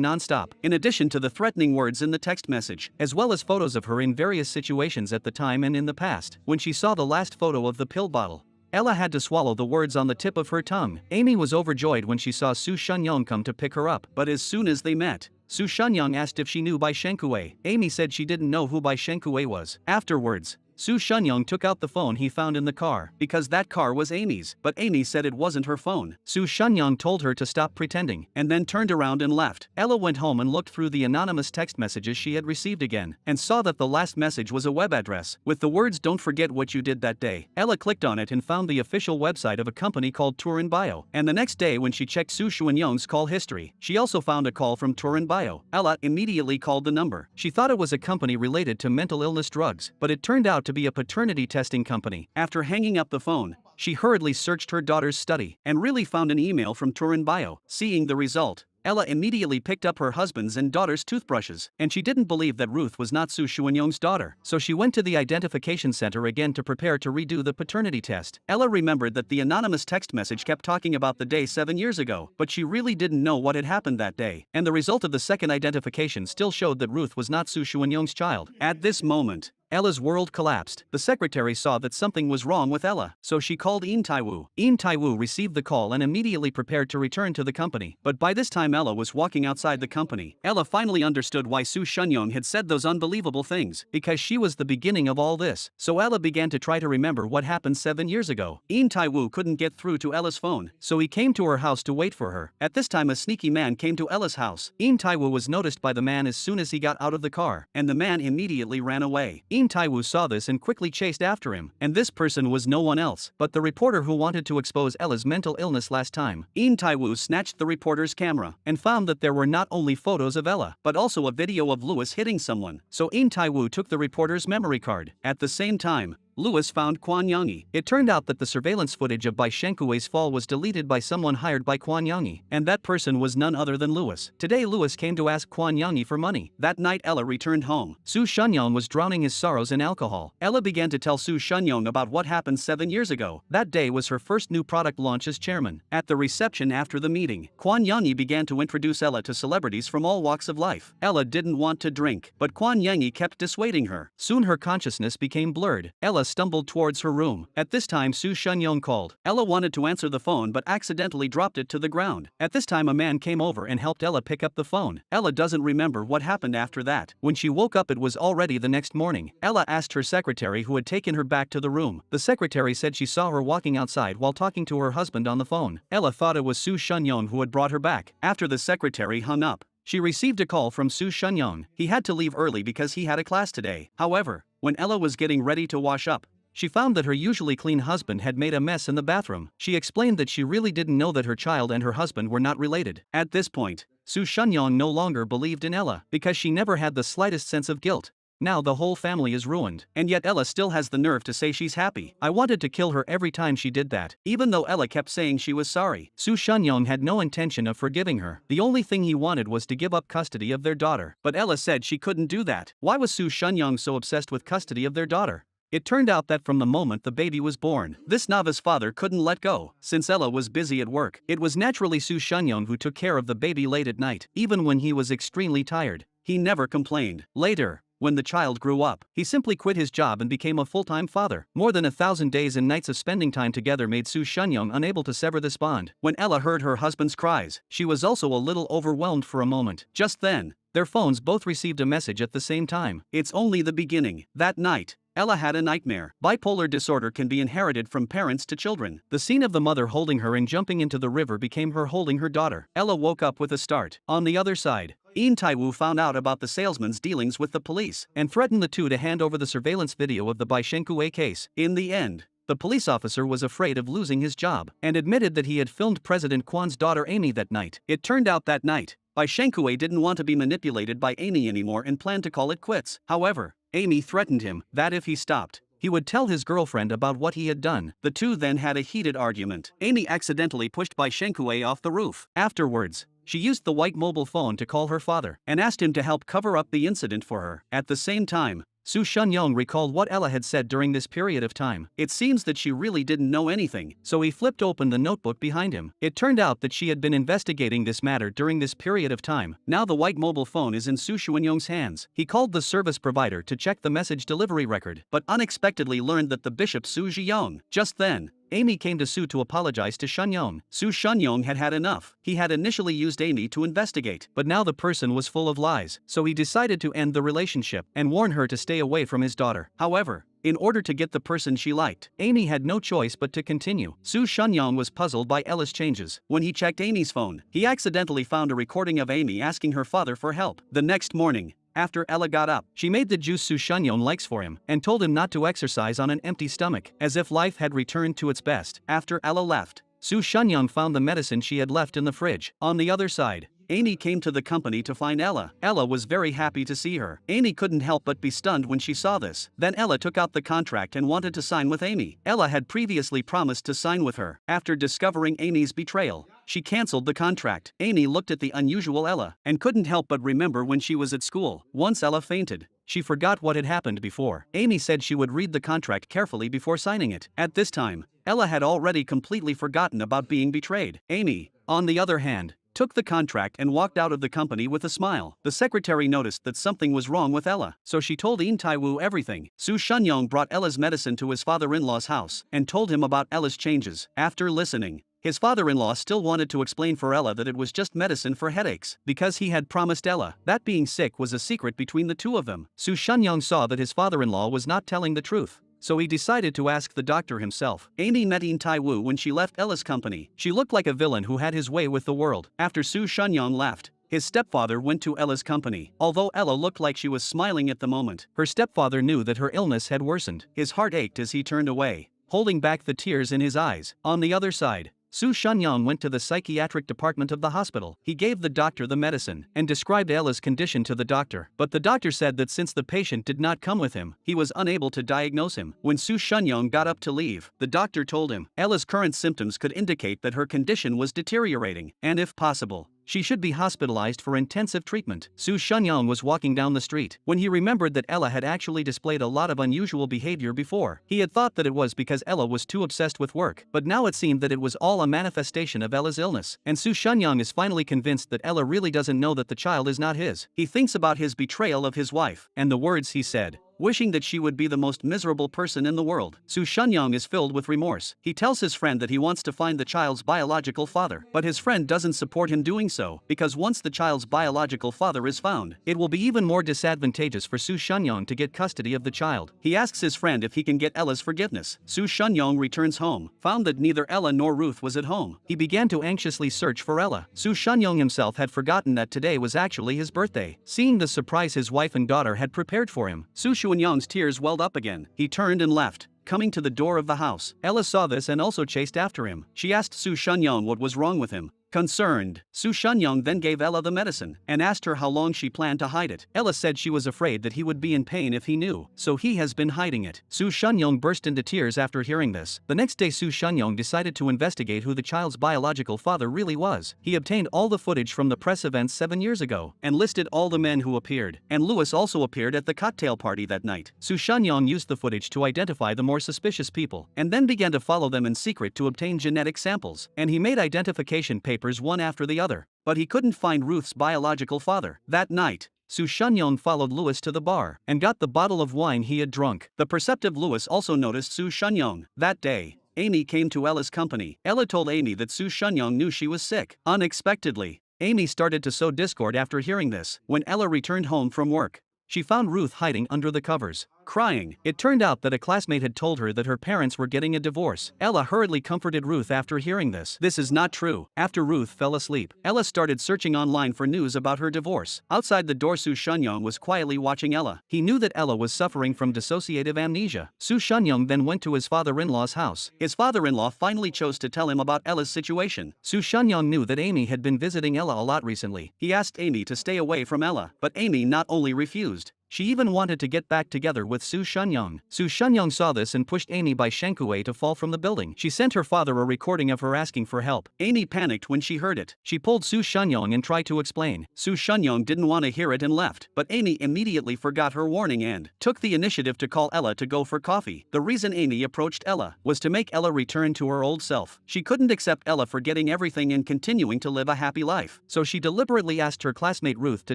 [SPEAKER 1] non-stop. In addition to the threatening words in the text message, as well as photos of her in various situations at the time and in the past, when she saw the last photo of the pill bottle, Ella had to swallow the words on the tip of her tongue. Amy was overjoyed when she saw Su Shunyong come to pick her up, but as soon as they met, Su Shunyong asked if she knew Bai Shenkuwei. Amy said she didn't know who Bai Shenkuwei was. Afterwards, Su Shunyong took out the phone he found in the car, because that car was Amy's, but Amy said it wasn't her phone. Su Shunyong told her to stop pretending, and then turned around and left. Ella went home and looked through the anonymous text messages she had received again, and saw that the last message was a web address, with the words "Don't forget what you did that day." Ella clicked on it and found the official website of a company called Turin Bio, and the next day when she checked Su Shunyong's call history, she also found a call from Turin Bio. Ella immediately called the number. She thought it was a company related to mental illness drugs, but it turned out to be a paternity testing company. After hanging up the phone, she hurriedly searched her daughter's study and really found an email from Turin Bio. Seeing the result, Ella immediately picked up her husband's and daughter's toothbrushes, and she didn't believe that Ruth was not Su Shunyong's daughter. So she went to the identification center again to prepare to redo the paternity test. Ella remembered that the anonymous text message kept talking about the day 7 years ago, but she really didn't know what had happened that day, and the result of the second identification still showed that Ruth was not Su Shunyong's child. At this moment, Ella's world collapsed. The secretary saw that something was wrong with Ella, so she called In Taiwu. In Taiwu received the call and immediately prepared to return to the company. But by this time Ella was walking outside the company. Ella finally understood why Su Shunyong had said those unbelievable things, because she was the beginning of all this. So Ella began to try to remember what happened 7 years ago. In Taiwu couldn't get through to Ella's phone, so he came to her house to wait for her. At this time a sneaky man came to Ella's house. In Taiwu was noticed by the man as soon as he got out of the car, and the man immediately ran away. In Taiwu saw this and quickly chased after him, and this person was no one else but the reporter who wanted to expose Ella's mental illness last time. In Taiwu snatched the reporter's camera and found that there were not only photos of Ella, but also a video of Lewis hitting someone. So In Taiwu took the reporter's memory card. At the same time, Lewis found Quan Yangi. It turned out that the surveillance footage of Bai Shenkuwei's fall was deleted by someone hired by Quan Yangi, and that person was none other than Lewis. Today Lewis came to ask Quan Yangi for money. That night Ella returned home. Su Shunyong was drowning his sorrows in alcohol. Ella began to tell Su Shunyong about what happened 7 years ago. That day was her first new product launch as chairman. At the reception after the meeting, Quan Yangi began to introduce Ella to celebrities from all walks of life. Ella didn't want to drink, but Quan Yangi kept dissuading her. Soon her consciousness became blurred. Ella stumbled towards her room. At this time Su Shunyong called. Ella wanted to answer the phone but accidentally dropped it to the ground. At this time a man came over and helped Ella pick up the phone. Ella doesn't remember what happened after that. When she woke up it was already the next morning. Ella asked her secretary who had taken her back to the room. The secretary said she saw her walking outside while talking to her husband on the phone. Ella thought it was Su Shunyong who had brought her back. After the secretary hung up, she received a call from Su Shunyong. He had to leave early because he had a class today. However, when Ella was getting ready to wash up, she found that her usually clean husband had made a mess in the bathroom. She explained that she really didn't know that her child and her husband were not related. At this point, Su Shunyong no longer believed in Ella, because she never had the slightest sense of guilt. Now the whole family is ruined, and yet Ella still has the nerve to say she's happy. I wanted to kill her every time she did that, even though Ella kept saying she was sorry. Su Shunyong had no intention of forgiving her. The only thing he wanted was to give up custody of their daughter. But Ella said she couldn't do that. Why was Su Shunyong so obsessed with custody of their daughter? It turned out that from the moment the baby was born, this novice father couldn't let go. Since Ella was busy at work, it was naturally Su Shunyong who took care of the baby late at night. Even when he was extremely tired, he never complained. Later, When the child grew up, he simply quit his job and became a full-time father. More than 1,000 days and nights of spending time together made Soo Shun-young unable to sever this bond. When Ella heard her husband's cries, she was also a little overwhelmed for a moment. Just then, their phones both received a message at the same time. It's only the beginning. That night, Ella had a nightmare. Bipolar disorder can be inherited from parents to children. The scene of the mother holding her and jumping into the river became her holding her daughter. Ella woke up with a start. On the other side, Yin Tai-woo found out about the salesman's dealings with the police and threatened the two to hand over the surveillance video of the Bai Shenkue case. In the end, the police officer was afraid of losing his job and admitted that he had filmed President Kwan's daughter Amy that night. It turned out that night, Bai Shenkue didn't want to be manipulated by Amy anymore and planned to call it quits. However, Amy threatened him that if he stopped, he would tell his girlfriend about what he had done. The two then had a heated argument. Amy accidentally pushed Bai Shenkue off the roof. Afterwards, she used the white mobile phone to call her father and asked him to help cover up the incident for her. At the same time, Soo Shun-young recalled what Ella had said during this period of time. It seems that she really didn't know anything, so he flipped open the notebook behind him. It turned out that she had been investigating this matter during this period of time. Now the white mobile phone is in Soo Shun-young's hands. He called the service provider to check the message delivery record, but unexpectedly learned that the bishop Soo Ji-young. Just then, Amy came to Soo to apologize to Shun-young. Soo Shun-young had had enough. He had initially used Amy to investigate, but now the person was full of lies, so he decided to end the relationship and warn her to stay away from his daughter. However, in order to get the person she liked, Amy had no choice but to continue. Soo Shun-young was puzzled by Ella's changes. When he checked Amy's phone, he accidentally found a recording of Amy asking her father for help. The next morning, after Ella got up, she made the juice Soo Shun-young likes for him and told him not to exercise on an empty stomach, as if life had returned to its best. After Ella left, Soo Shun-young found the medicine she had left in the fridge. On the other side, Amy came to the company to find Ella. Ella was very happy to see her. Amy couldn't help but be stunned when she saw this. Then Ella took out the contract and wanted to sign with Amy. Ella had previously promised to sign with her. After discovering Amy's betrayal, she cancelled the contract. Amy looked at the unusual Ella and couldn't help but remember when she was at school. Once Ella fainted, she forgot what had happened before. Amy said she would read the contract carefully before signing it. At this time, Ella had already completely forgotten about being betrayed. Amy, on the other hand, took the contract and walked out of the company with a smile. The secretary noticed that something was wrong with Ella, so she told Yin Tai-woo everything. Soo Shun-young brought Ella's medicine to his father-in-law's house and told him about Ella's changes. After listening, his father-in-law still wanted to explain for Ella that it was just medicine for headaches, because he had promised Ella that being sick was a secret between the two of them. Soo Shun-young saw that his father-in-law was not telling the truth, so he decided to ask the doctor himself. Amy met Yin Tai-woo when she left Ella's company. She looked like a villain who had his way with the world. After Soo Shun-young left, his stepfather went to Ella's company. Although Ella looked like she was smiling at the moment, her stepfather knew that her illness had worsened. His heart ached as he turned away, holding back the tears in his eyes. On the other side, Soo Shun-young went to the psychiatric department of the hospital. He gave the doctor the medicine and described Ella's condition to the doctor. But the doctor said that since the patient did not come with him, he was unable to diagnose him. When Soo Shun-young got up to leave, the doctor told him Ella's current symptoms could indicate that her condition was deteriorating, and if possible, she should be hospitalized for intensive treatment. Soo Shun-young was walking down the street when he remembered that Ella had actually displayed a lot of unusual behavior before. He had thought that it was because Ella was too obsessed with work, but now it seemed that it was all a manifestation of Ella's illness. And Soo Shun-young is finally convinced that Ella really doesn't know that the child is not his. He thinks about his betrayal of his wife and the words he said, wishing that she would be the most miserable person in the world. Soo Shun-young is filled with remorse. He tells his friend that he wants to find the child's biological father, but his friend doesn't support him doing so, because once the child's biological father is found, it will be even more disadvantageous for Soo Shun-young to get custody of the child. He asks his friend if he can get Ella's forgiveness. Soo Shun-young returns home, found that neither Ella nor Ruth was at home. He began to anxiously search for Ella. Soo Shun-young himself had forgotten that today was actually his birthday. Seeing the surprise his wife and daughter had prepared for him, Soo Shun-young's tears welled up again. He turned and left, coming to the door of the house. Ella saw this and also chased after him. She asked Soo Shun-young what was wrong with him. Concerned, Soo Shun-young then gave Ella the medicine and asked her how long she planned to hide it. Ella said she was afraid that he would be in pain if he knew, so he has been hiding it. Soo Shun-young burst into tears after hearing this. The next day Soo Shun-young decided to investigate who the child's biological father really was. He obtained all the footage from the press events 7 years ago and listed all the men who appeared, and Lewis also appeared at the cocktail party that night. Soo Shun-young used the footage to identify the more suspicious people and then began to follow them in secret to obtain genetic samples, and he made identification papers one after the other, but he couldn't find Ruth's biological father. That night, Su Shunyong followed Louis to the bar and got the bottle of wine he had drunk. The perceptive Louis also noticed Su Shunyong. That day, Amy came to Ella's company. Ella told Amy that Su Shunyong knew she was sick. Unexpectedly, Amy started to sow discord after hearing this. When Ella returned home from work, she found Ruth hiding under the covers, crying. It turned out that a classmate had told her that her parents were getting a divorce. Ella hurriedly comforted Ruth after hearing this. This is not true. After Ruth fell asleep, Ella started searching online for news about her divorce. Outside the door, Su Shunyong was quietly watching Ella. He knew that Ella was suffering from dissociative amnesia. Su Shunyong then went to his father-in-law's house. His father-in-law finally chose to tell him about Ella's situation. Su Shunyong knew that Amy had been visiting Ella a lot recently. He asked Amy to stay away from Ella, but Amy not only refused, she even wanted to get back together with Su Shunyong. Su Shunyong saw this and pushed Amy by Shankue to fall from the building. She sent her father a recording of her asking for help. Amy panicked when she heard it. She pulled Su Shunyong and tried to explain. Su Shunyong didn't want to hear it and left, but Amy immediately forgot her warning and took the initiative to call Ella to go for coffee. The reason Amy approached Ella was to make Ella return to her old self. She couldn't accept Ella forgetting everything and continuing to live a happy life. So she deliberately asked her classmate Ruth to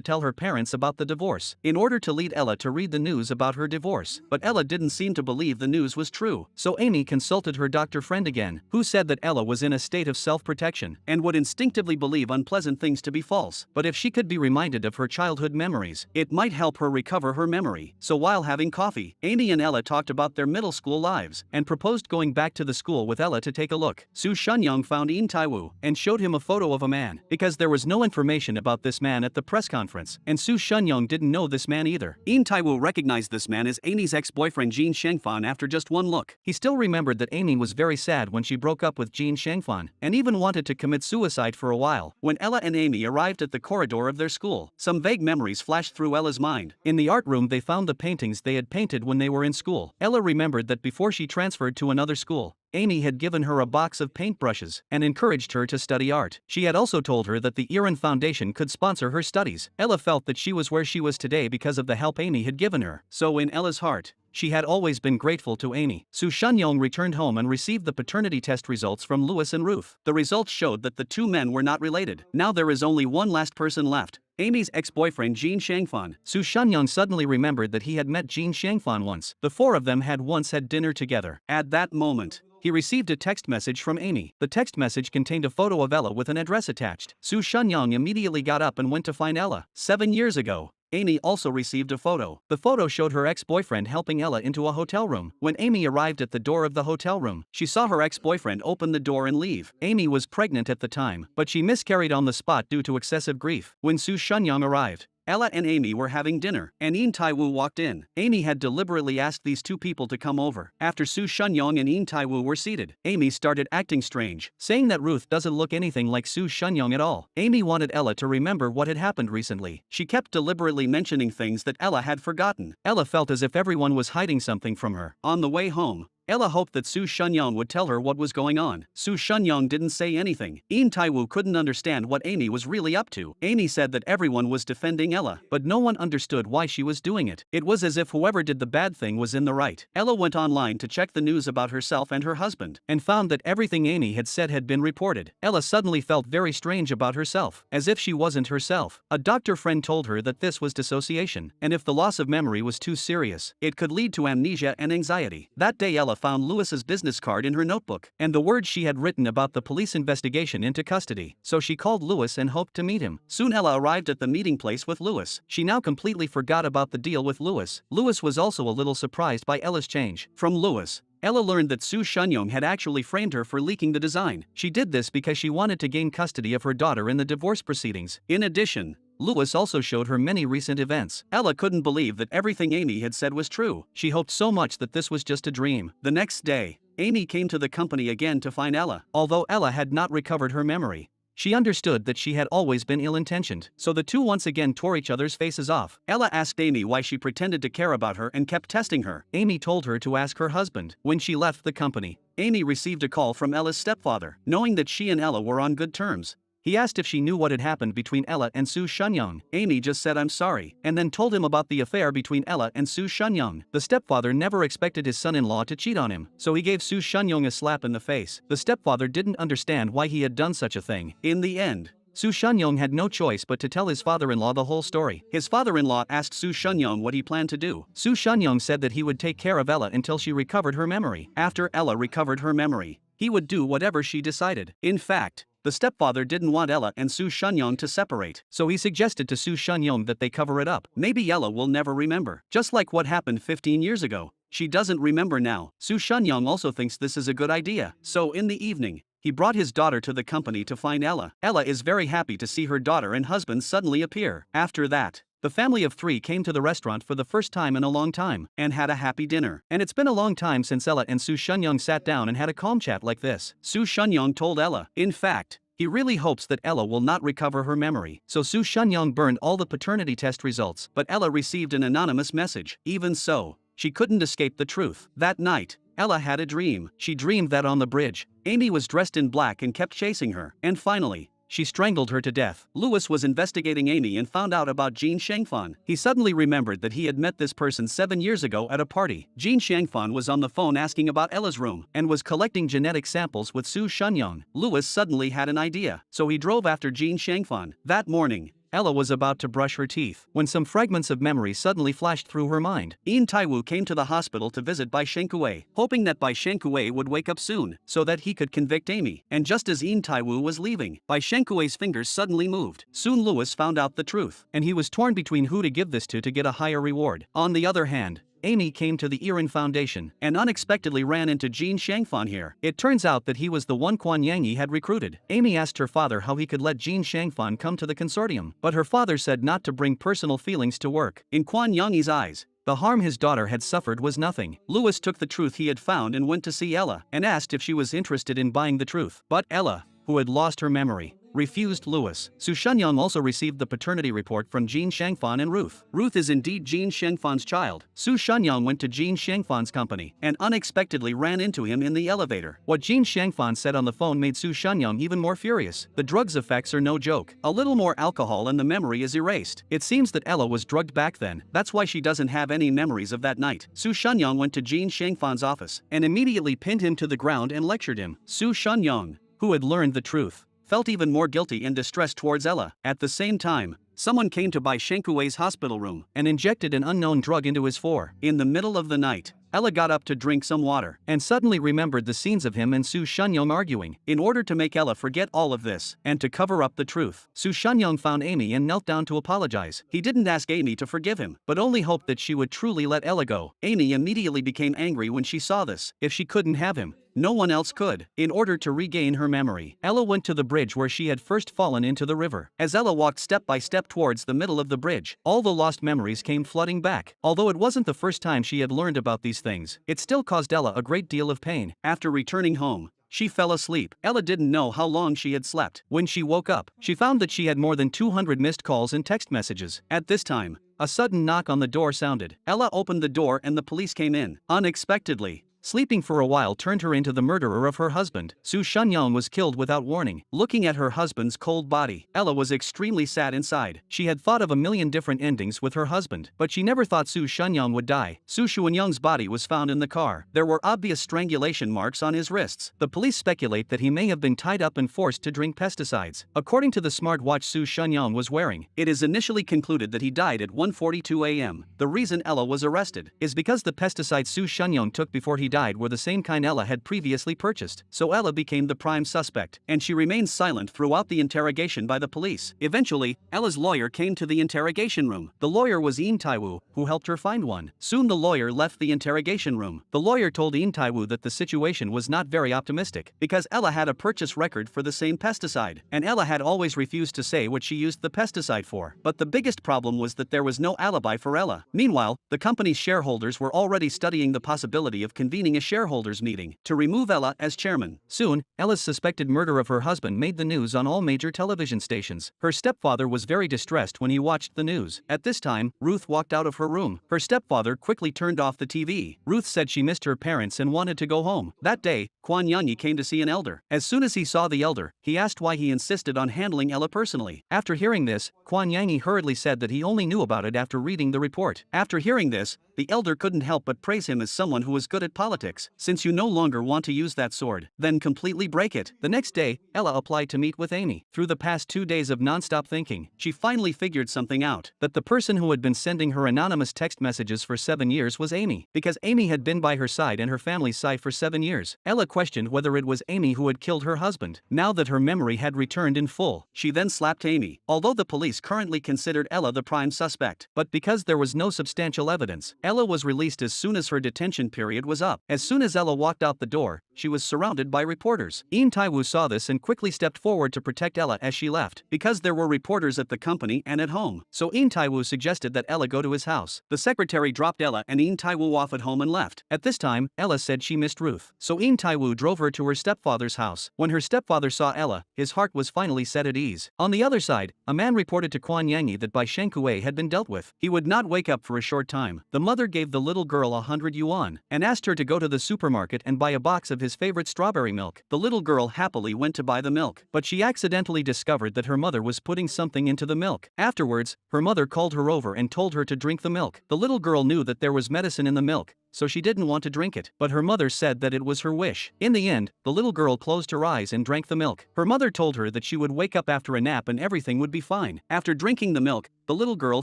[SPEAKER 1] tell her parents about the divorce, in order to lead Ella to read the news about her divorce. But Ella didn't seem to believe the news was true. So Amy consulted her doctor friend again, who said that Ella was in a state of self-protection and would instinctively believe unpleasant things to be false. But if she could be reminded of her childhood memories, it might help her recover her memory. So while having coffee, Amy and Ella talked about their middle school lives and proposed going back to the school with Ella to take a look. Su Shunyong found In Taiwu and showed him a photo of a man, because there was no information about this man at the press conference, and Su Shunyong didn't know this man either. In Taiwu recognized this man as Amy's ex-boyfriend Jin Shengfan after just one look. He still remembered that Amy was very sad when she broke up with Jin Shengfan, and even wanted to commit suicide for a while. When Ella and Amy arrived at the corridor of their school, some vague memories flashed through Ella's mind. In the art room they found the paintings they had painted when they were in school. Ella remembered that before she transferred to another school, Amy had given her a box of paintbrushes and encouraged her to study art. She had also told her that the Iran Foundation could sponsor her studies. Ella felt that she was where she was today because of the help Amy had given her. So in Ella's heart, she had always been grateful to Amy. Su Shunyong returned home and received the paternity test results from Louis and Ruth. The results showed that the two men were not related. Now there is only one last person left: Amy's ex-boyfriend Jin Shengfan. Su Shunyong suddenly remembered that he had met Jin Shengfan once. The four of them had once had dinner together. At that moment, he received a text message from Amy. The text message contained a photo of Ella with an address attached. Su Shunyong immediately got up and went to find Ella. 7 years ago, Amy also received a photo. The photo showed her ex-boyfriend helping Ella into a hotel room. When Amy arrived at the door of the hotel room, she saw her ex-boyfriend open the door and leave. Amy was pregnant at the time, but she miscarried on the spot due to excessive grief. When Su Shunyong arrived, Ella and Amy were having dinner, and In Taiwu walked in. Amy had deliberately asked these two people to come over. After Su Shunyong and In Taiwu were seated, Amy started acting strange, saying that Ruth doesn't look anything like Su Shunyong at all. Amy wanted Ella to remember what had happened recently. She kept deliberately mentioning things that Ella had forgotten. Ella felt as if everyone was hiding something from her. On the way home, Ella hoped that Su Shunyong would tell her what was going on. Su Shunyong didn't say anything. In Taiwu couldn't understand what Amy was really up to. Amy said that everyone was defending Ella, but no one understood why she was doing it. It was as if whoever did the bad thing was in the right. Ella went online to check the news about herself and her husband, and found that everything Amy had said had been reported. Ella suddenly felt very strange about herself, as if she wasn't herself. A doctor friend told her that this was dissociation, and if the loss of memory was too serious, it could lead to amnesia and anxiety. That day Ella found Louis's business card in her notebook, and the words she had written about the police investigation into custody. So she called Louis and hoped to meet him. Soon Ella arrived at the meeting place with Louis. She now completely forgot about the deal with Louis. Louis was also a little surprised by Ella's change. From Louis, Ella learned that Su Shunyong had actually framed her for leaking the design. She did this because she wanted to gain custody of her daughter in the divorce proceedings. In addition, Louis also showed her many recent events. Ella couldn't believe that everything Amy had said was true. She hoped so much that this was just a dream. The next day, Amy came to the company again to find Ella. Although Ella had not recovered her memory, she understood that she had always been ill-intentioned. So the two once again tore each other's faces off. Ella asked Amy why she pretended to care about her and kept testing her. Amy told her to ask her husband. When she left the company, Amy received a call from Ella's stepfather. Knowing that she and Ella were on good terms, he asked if she knew what had happened between Ella and Su Shunyong. Amy just said "I'm sorry," and then told him about the affair between Ella and Su Shunyong. The stepfather never expected his son-in-law to cheat on him, so he gave Su Shunyong a slap in the face. The stepfather didn't understand why he had done such a thing. In the end, Su Shunyong had no choice but to tell his father-in-law the whole story. His father-in-law asked Su Shunyong what he planned to do. Su Shunyong said that he would take care of Ella until she recovered her memory. After Ella recovered her memory, he would do whatever she decided. In fact, the stepfather didn't want Ella and Su Shunyong to separate, so he suggested to Su Shunyong that they cover it up. Maybe Ella will never remember. Just like what happened 15 years ago. She doesn't remember now. Su Shunyong also thinks this is a good idea. So in the evening, he brought his daughter to the company to find Ella. Ella is very happy to see her daughter and husband suddenly appear. After that, the family of 3 came to the restaurant for the first time in a long time and had a happy dinner. And it's been a long time since Ella and Su Shunyong sat down and had a calm chat like this. Su Shunyong told Ella, in fact, he really hopes that Ella will not recover her memory. So Su Shunyong burned all the paternity test results, but Ella received an anonymous message. Even so, she couldn't escape the truth. That night, Ella had a dream. She dreamed that on the bridge, Amy was dressed in black and kept chasing her. And finally, she strangled her to death. Louis was investigating Amy and found out about Jean Shangfan. He suddenly remembered that he had met this person 7 years ago at a party. Jean Shangfan was on the phone asking about Ella's room and was collecting genetic samples with Su Shunyong. Louis suddenly had an idea, so he drove after Jean Shangfan. That morning, Ella was about to brush her teeth when some fragments of memory suddenly flashed through her mind. Yin Taiwu came to the hospital to visit Bai Shenkue, hoping that Bai Shenkue would wake up soon so that he could convict Amy. And just as Yin Taiwu was leaving, Bai Shenkue's fingers suddenly moved. Soon Louis found out the truth, and he was torn between who to give this to get a higher reward. On the other hand, Amy came to the Iran Foundation and unexpectedly ran into Jean Shangfan here. It turns out that he was the one Kuan Yanyi had recruited. Amy asked her father how he could let Jean Shangfan come to the consortium, but her father said not to bring personal feelings to work. In Kuan Yanyi's eyes, the harm his daughter had suffered was nothing. Louis took the truth he had found and went to see Ella and asked if she was interested in buying the truth. But Ella, who had lost her memory, refused Louis. Su Shunyong also received the paternity report from Jean Shangfan and Ruth. Ruth is indeed Jean Shangfan's child. Su Shunyong went to Jean Shangfan's company and unexpectedly ran into him in the elevator. What Jean Shangfan said on the phone made Su Shunyong even more furious. The drug's effects are no joke. A little more alcohol and the memory is erased. It seems that Ella was drugged back then. That's why she doesn't have any memories of that night. Su Shunyong went to Jean Shangfan's office and immediately pinned him to the ground and lectured him. Su Shunyong, who had learned the truth, felt even more guilty and distressed towards Ella. At the same time, someone came to Bai Shenkue's hospital room and injected an unknown drug into his fore. In the middle of the night, Ella got up to drink some water and suddenly remembered the scenes of him and Su Shunyong arguing. In order to make Ella forget all of this and to cover up the truth, Su Shunyong found Amy and knelt down to apologize. He didn't ask Amy to forgive him, but only hoped that she would truly let Ella go. Amy immediately became angry when she saw this. If she couldn't have him, no one else could. In order to regain her memory, Ella went to the bridge where she had first fallen into the river. As Ella walked step by step towards the middle of the bridge, all the lost memories came flooding back. Although it wasn't the first time she had learned about these things, it still caused Ella a great deal of pain. After returning home, she fell asleep. Ella didn't know how long she had slept. When she woke up, she found that she had more than 200 missed calls and text messages. At this time, a sudden knock on the door sounded. Ella opened the door and the police came in. Unexpectedly, sleeping for a while turned her into the murderer of her husband. Su Shunyong was killed without warning. Looking at her husband's cold body, Ella was extremely sad inside. She had thought of a million different endings with her husband, but she never thought Su Shunyong would die. Su Shunyong's body was found in the car. There were obvious strangulation marks on his wrists. The police speculate that he may have been tied up and forced to drink pesticides. According to the smartwatch Su Shunyong was wearing, it is initially concluded that he died at 1:42 a.m. The reason Ella was arrested is because the pesticides Su Shunyong took before he died were the same kind Ella had previously purchased. So Ella became the prime suspect, and she remained silent throughout the interrogation by the police. Eventually, Ella's lawyer came to the interrogation room. The lawyer was Yin Taiwu, who helped her find one. Soon the lawyer left the interrogation room. The lawyer told Yin Taiwu that the situation was not very optimistic, because Ella had a purchase record for the same pesticide, and Ella had always refused to say what she used the pesticide for. But the biggest problem was that there was no alibi for Ella. Meanwhile, the company's shareholders were already studying the possibility of convening a shareholders meeting to remove Ella as chairman. Soon, Ella's suspected murder of her husband made the news on all major television stations. Her stepfather was very distressed when he watched the news. At this time, Ruth walked out of her room. Her stepfather quickly turned off the TV. Ruth said she missed her parents and wanted to go home. That day, Kuan Yanyi came to see an elder. As soon as he saw the elder, he asked why he insisted on handling Ella personally. After hearing this, Kuan Yanyi hurriedly said that he only knew about it after reading the report. After hearing this, the elder couldn't help but praise him as someone who was good at politics. politics. Since you no longer want to use that sword, then completely break it. The next day, Ella applied to meet with Amy. Through the past 2 days of non-stop thinking, she finally figured something out. That the person who had been sending her anonymous text messages for 7 years was Amy. Because Amy had been by her side and her family's side for 7 years. Ella questioned whether it was Amy who had killed her husband. Now that her memory had returned in full, she then slapped Amy. Although the police currently considered Ella the prime suspect, but because there was no substantial evidence, Ella was released as soon as her detention period was up. As soon as Ella walked out the door, she was surrounded by reporters. In Taiwu saw this and quickly stepped forward to protect Ella as she left, because there were reporters at the company and at home. So In Taiwu suggested that Ella go to his house. The secretary dropped Ella and In Taiwu off at home and left. At this time, Ella said she missed Ruth. So In Taiwu drove her to her stepfather's house. When her stepfather saw Ella, his heart was finally set at ease. On the other side, a man reported to Quan Yanyi that Bai Shenkue had been dealt with. He would not wake up for a short time. The mother gave the little girl 100 yuan and asked her to go to the supermarket and buy a box of his favorite strawberry milk. The little girl happily went to buy the milk, but she accidentally discovered that her mother was putting something into the milk. Afterwards, her mother called her over and told her to drink the milk. The little girl knew that there was medicine in the milk, so she didn't want to drink it, but her mother said that it was her wish. In the end, the little girl closed her eyes and drank the milk. Her mother told her that she would wake up after a nap and everything would be fine. After drinking the milk, the little girl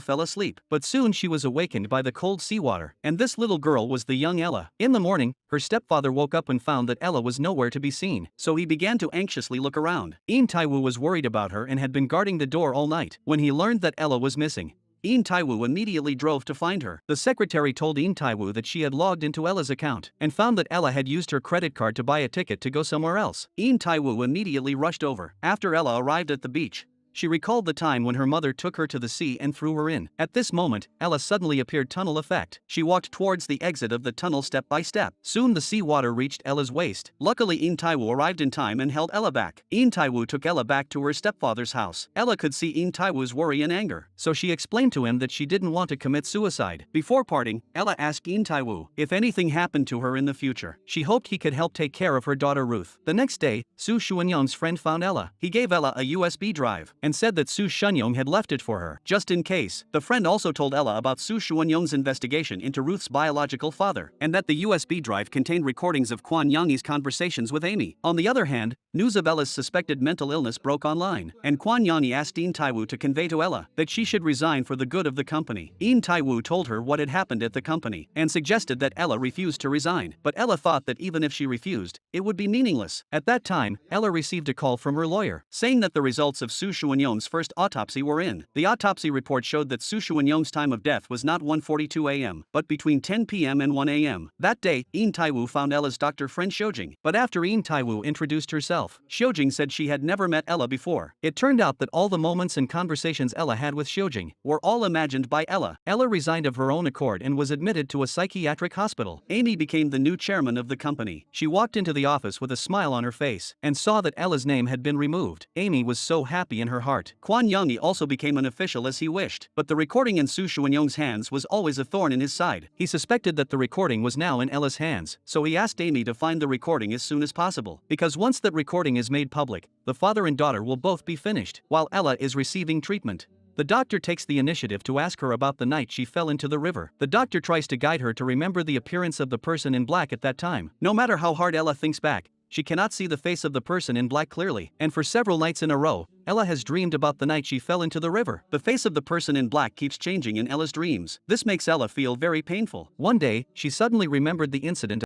[SPEAKER 1] fell asleep, but soon she was awakened by the cold seawater, and this little girl was the young Ella. In the morning, her stepfather woke up and found that Ella was nowhere to be seen, so he began to anxiously look around. In Taiwu was worried about her and had been guarding the door all night. When he learned that Ella was missing, In Taiwu immediately drove to find her. The secretary told In Taiwu that she had logged into Ella's account and found that Ella had used her credit card to buy a ticket to go somewhere else. In Taiwu immediately rushed over. After Ella arrived at the beach, she recalled the time when her mother took her to the sea and threw her in. At this moment, Ella suddenly appeared tunnel effect. She walked towards the exit of the tunnel step by step. Soon the seawater reached Ella's waist. Luckily In Taiwu arrived in time and held Ella back. In Taiwu took Ella back to her stepfather's house. Ella could see In Taiwu's worry and anger, so she explained to him that she didn't want to commit suicide. Before parting, Ella asked In Taiwu if anything happened to her in the future, she hoped he could help take care of her daughter Ruth. The next day, Su Shuanyong's friend found Ella. He gave Ella a USB drive and said that Su Shuanyong had left it for her, just in case. The friend also told Ella about Su Shuanyong's investigation into Ruth's biological father, and that the USB drive contained recordings of Quan Yanyi's conversations with Amy. On the other hand, news of Ella's suspected mental illness broke online, and Quan Yanyi asked In Taiwu to convey to Ella that she should resign for the good of the company. In Taiwu told her what had happened at the company, and suggested that Ella refused to resign, but Ella thought that even if she refused, it would be meaningless. At that time, Ella received a call from her lawyer, saying that the results of Su Shuanyong's first autopsy were in. The autopsy report showed that Su Shuanyong's time of death was not 1:42 a.m., but between 10 p.m. and 1 a.m. That day, In Taiwu found Ella's doctor friend Xiujing, but after In Taiwu introduced herself, Xiujing said she had never met Ella before. It turned out that all the moments and conversations Ella had with Xiujing were all imagined by Ella. Ella resigned of her own accord and was admitted to a psychiatric hospital. Amy became the new chairman of the company. She walked into the office with a smile on her face and saw that Ella's name had been removed. Amy was so happy in her heart. Quan Yanyi also became an official as he wished, but the recording in Su Shuanyong's hands was always a thorn in his side. He suspected that the recording was now in Ella's hands, so he asked Amy to find the recording as soon as possible, because once that recording is made public, the father and daughter will both be finished, while Ella is receiving treatment. The doctor takes the initiative to ask her about the night she fell into the river. The doctor tries to guide her to remember the appearance of the person in black at that time. No matter how hard Ella thinks back, she cannot see the face of the person in black clearly, and for several nights in a row, Ella has dreamed about the night she fell into the river. The face of the person in black keeps changing in Ella's dreams. This makes Ella feel very painful. One day, she suddenly remembered the incident